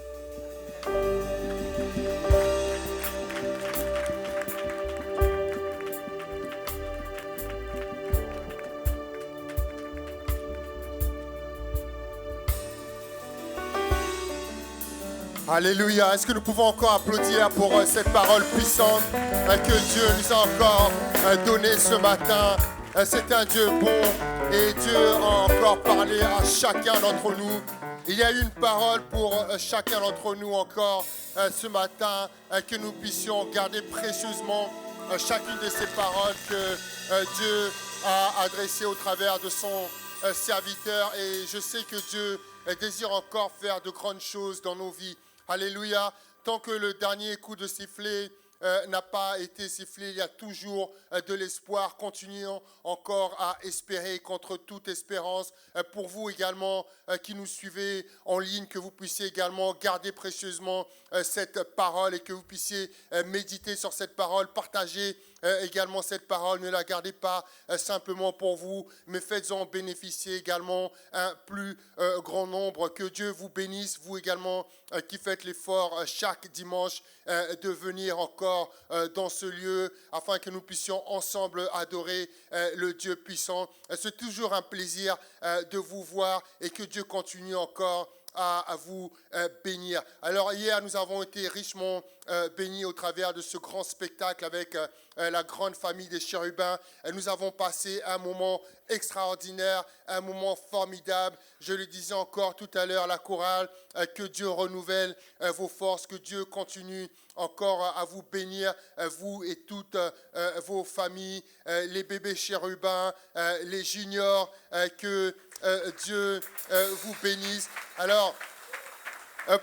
Alléluia. Est-ce que nous pouvons encore applaudir pour cette parole puissante que Dieu nous a encore donnée ce matin? C'est un Dieu bon et Dieu a encore parlé à chacun d'entre nous. Il y a une parole pour chacun d'entre nous encore ce matin, que nous puissions garder précieusement chacune de ces paroles que Dieu a adressées au travers de son serviteur. Et je sais que Dieu désire encore faire de grandes choses dans nos vies. Alléluia. Tant que le dernier coup de sifflet n'a pas été sifflé, il y a toujours de l'espoir. Continuons encore à espérer contre toute espérance. Pour vous également qui nous suivez en ligne, que vous puissiez également garder précieusement cette parole et que vous puissiez méditer sur cette parole, partager également cette parole. Ne la gardez pas simplement pour vous, mais faites-en bénéficier également un plus grand nombre. Que Dieu vous bénisse, vous également qui faites l'effort chaque dimanche de venir encore dans ce lieu afin que nous puissions ensemble adorer le Dieu puissant. C'est toujours un plaisir de vous voir et que Dieu continue encore à vous bénir. Alors hier, nous avons été richement bénis au travers de ce grand spectacle avec la grande famille des chérubins. Nous avons passé un moment extraordinaire, un moment formidable. Je le disais encore tout à l'heure à la chorale, que Dieu renouvelle vos forces, que Dieu continue encore à vous bénir, vous et toutes vos familles, les bébés chérubins, les juniors, que Dieu vous bénisse. Alors,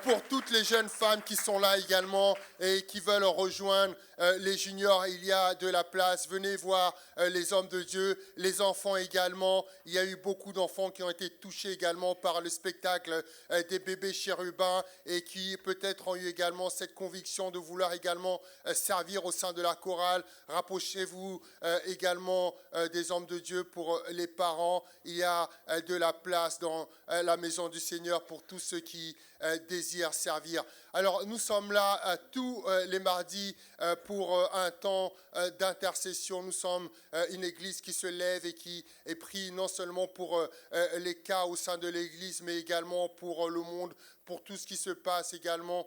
pour toutes les jeunes femmes qui sont là également et qui veulent rejoindre les juniors, il y a de la place. Venez voir les hommes de Dieu, les enfants également. Il y a eu beaucoup d'enfants qui ont été touchés également par le spectacle des bébés chérubins et qui peut-être ont eu également cette conviction de vouloir également servir au sein de la chorale. Rapprochez-vous également des hommes de Dieu pour les parents. Il y a de la place dans la maison du Seigneur pour tous ceux qui désirent servir. Alors nous sommes là tous les mardis pour un temps d'intercession. Nous sommes une église qui se lève et qui est pris non seulement pour les cas au sein de l'église, mais également pour le monde, pour tout ce qui se passe également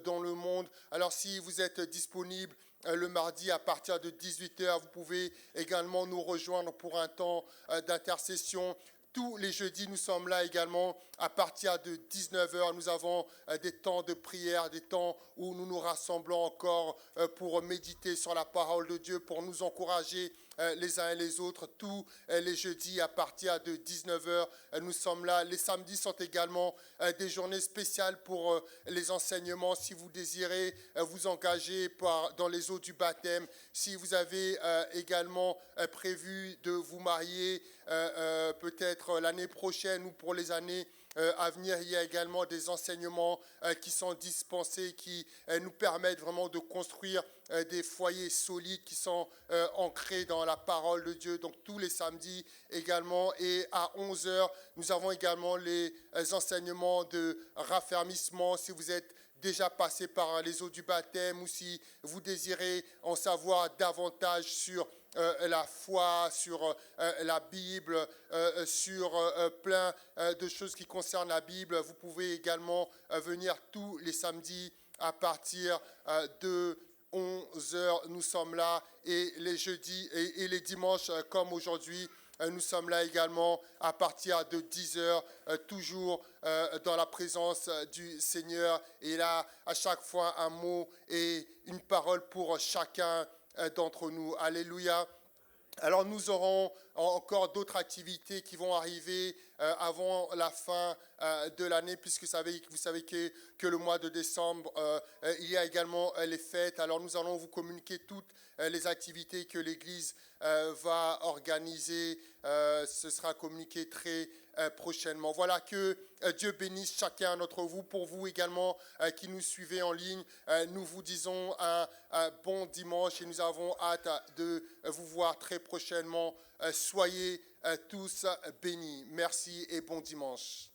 dans le monde. Alors si vous êtes disponible le mardi à partir de 18h, vous pouvez également nous rejoindre pour un temps d'intercession. Tous les jeudis, nous sommes là également à partir de 19h. Nous avons des temps de prière, des temps où nous nous rassemblons encore pour méditer sur la parole de Dieu, pour nous encourager les uns et les autres. Tous les jeudis à partir de 19h, nous sommes là. Les samedis sont également des journées spéciales pour les enseignements. Si vous désirez vous engager dans les eaux du baptême, si vous avez également prévu de vous marier peut-être l'année prochaine ou pour les années à venir, il y a également des enseignements qui sont dispensés, qui nous permettent vraiment de construire des foyers solides qui sont ancrés dans la parole de Dieu. Donc tous les samedis également. Et à 11h, nous avons également les enseignements de raffermissement. Si vous êtes déjà passé par les eaux du baptême ou si vous désirez en savoir davantage sur la foi, sur la Bible, sur plein de choses qui concernent la Bible, vous pouvez également venir tous les samedis à partir de 11h. Nous sommes là et les jeudis et les dimanches comme aujourd'hui, nous sommes là également à partir de 10h, toujours dans la présence du Seigneur. Et là, à chaque fois, un mot et une parole pour chacun d'entre nous. Alléluia. Alors nous aurons encore d'autres activités qui vont arriver avant la fin de l'année, puisque vous savez que le mois de décembre, il y a également les fêtes. Alors nous allons vous communiquer toutes les activités que l'Église va organiser. Ce sera communiqué très prochainement. Voilà, que Dieu bénisse chacun d'entre vous. Pour vous également qui nous suivez en ligne, nous vous disons un bon dimanche et nous avons hâte de vous voir très prochainement. Soyez tous bénis. Merci et bon dimanche.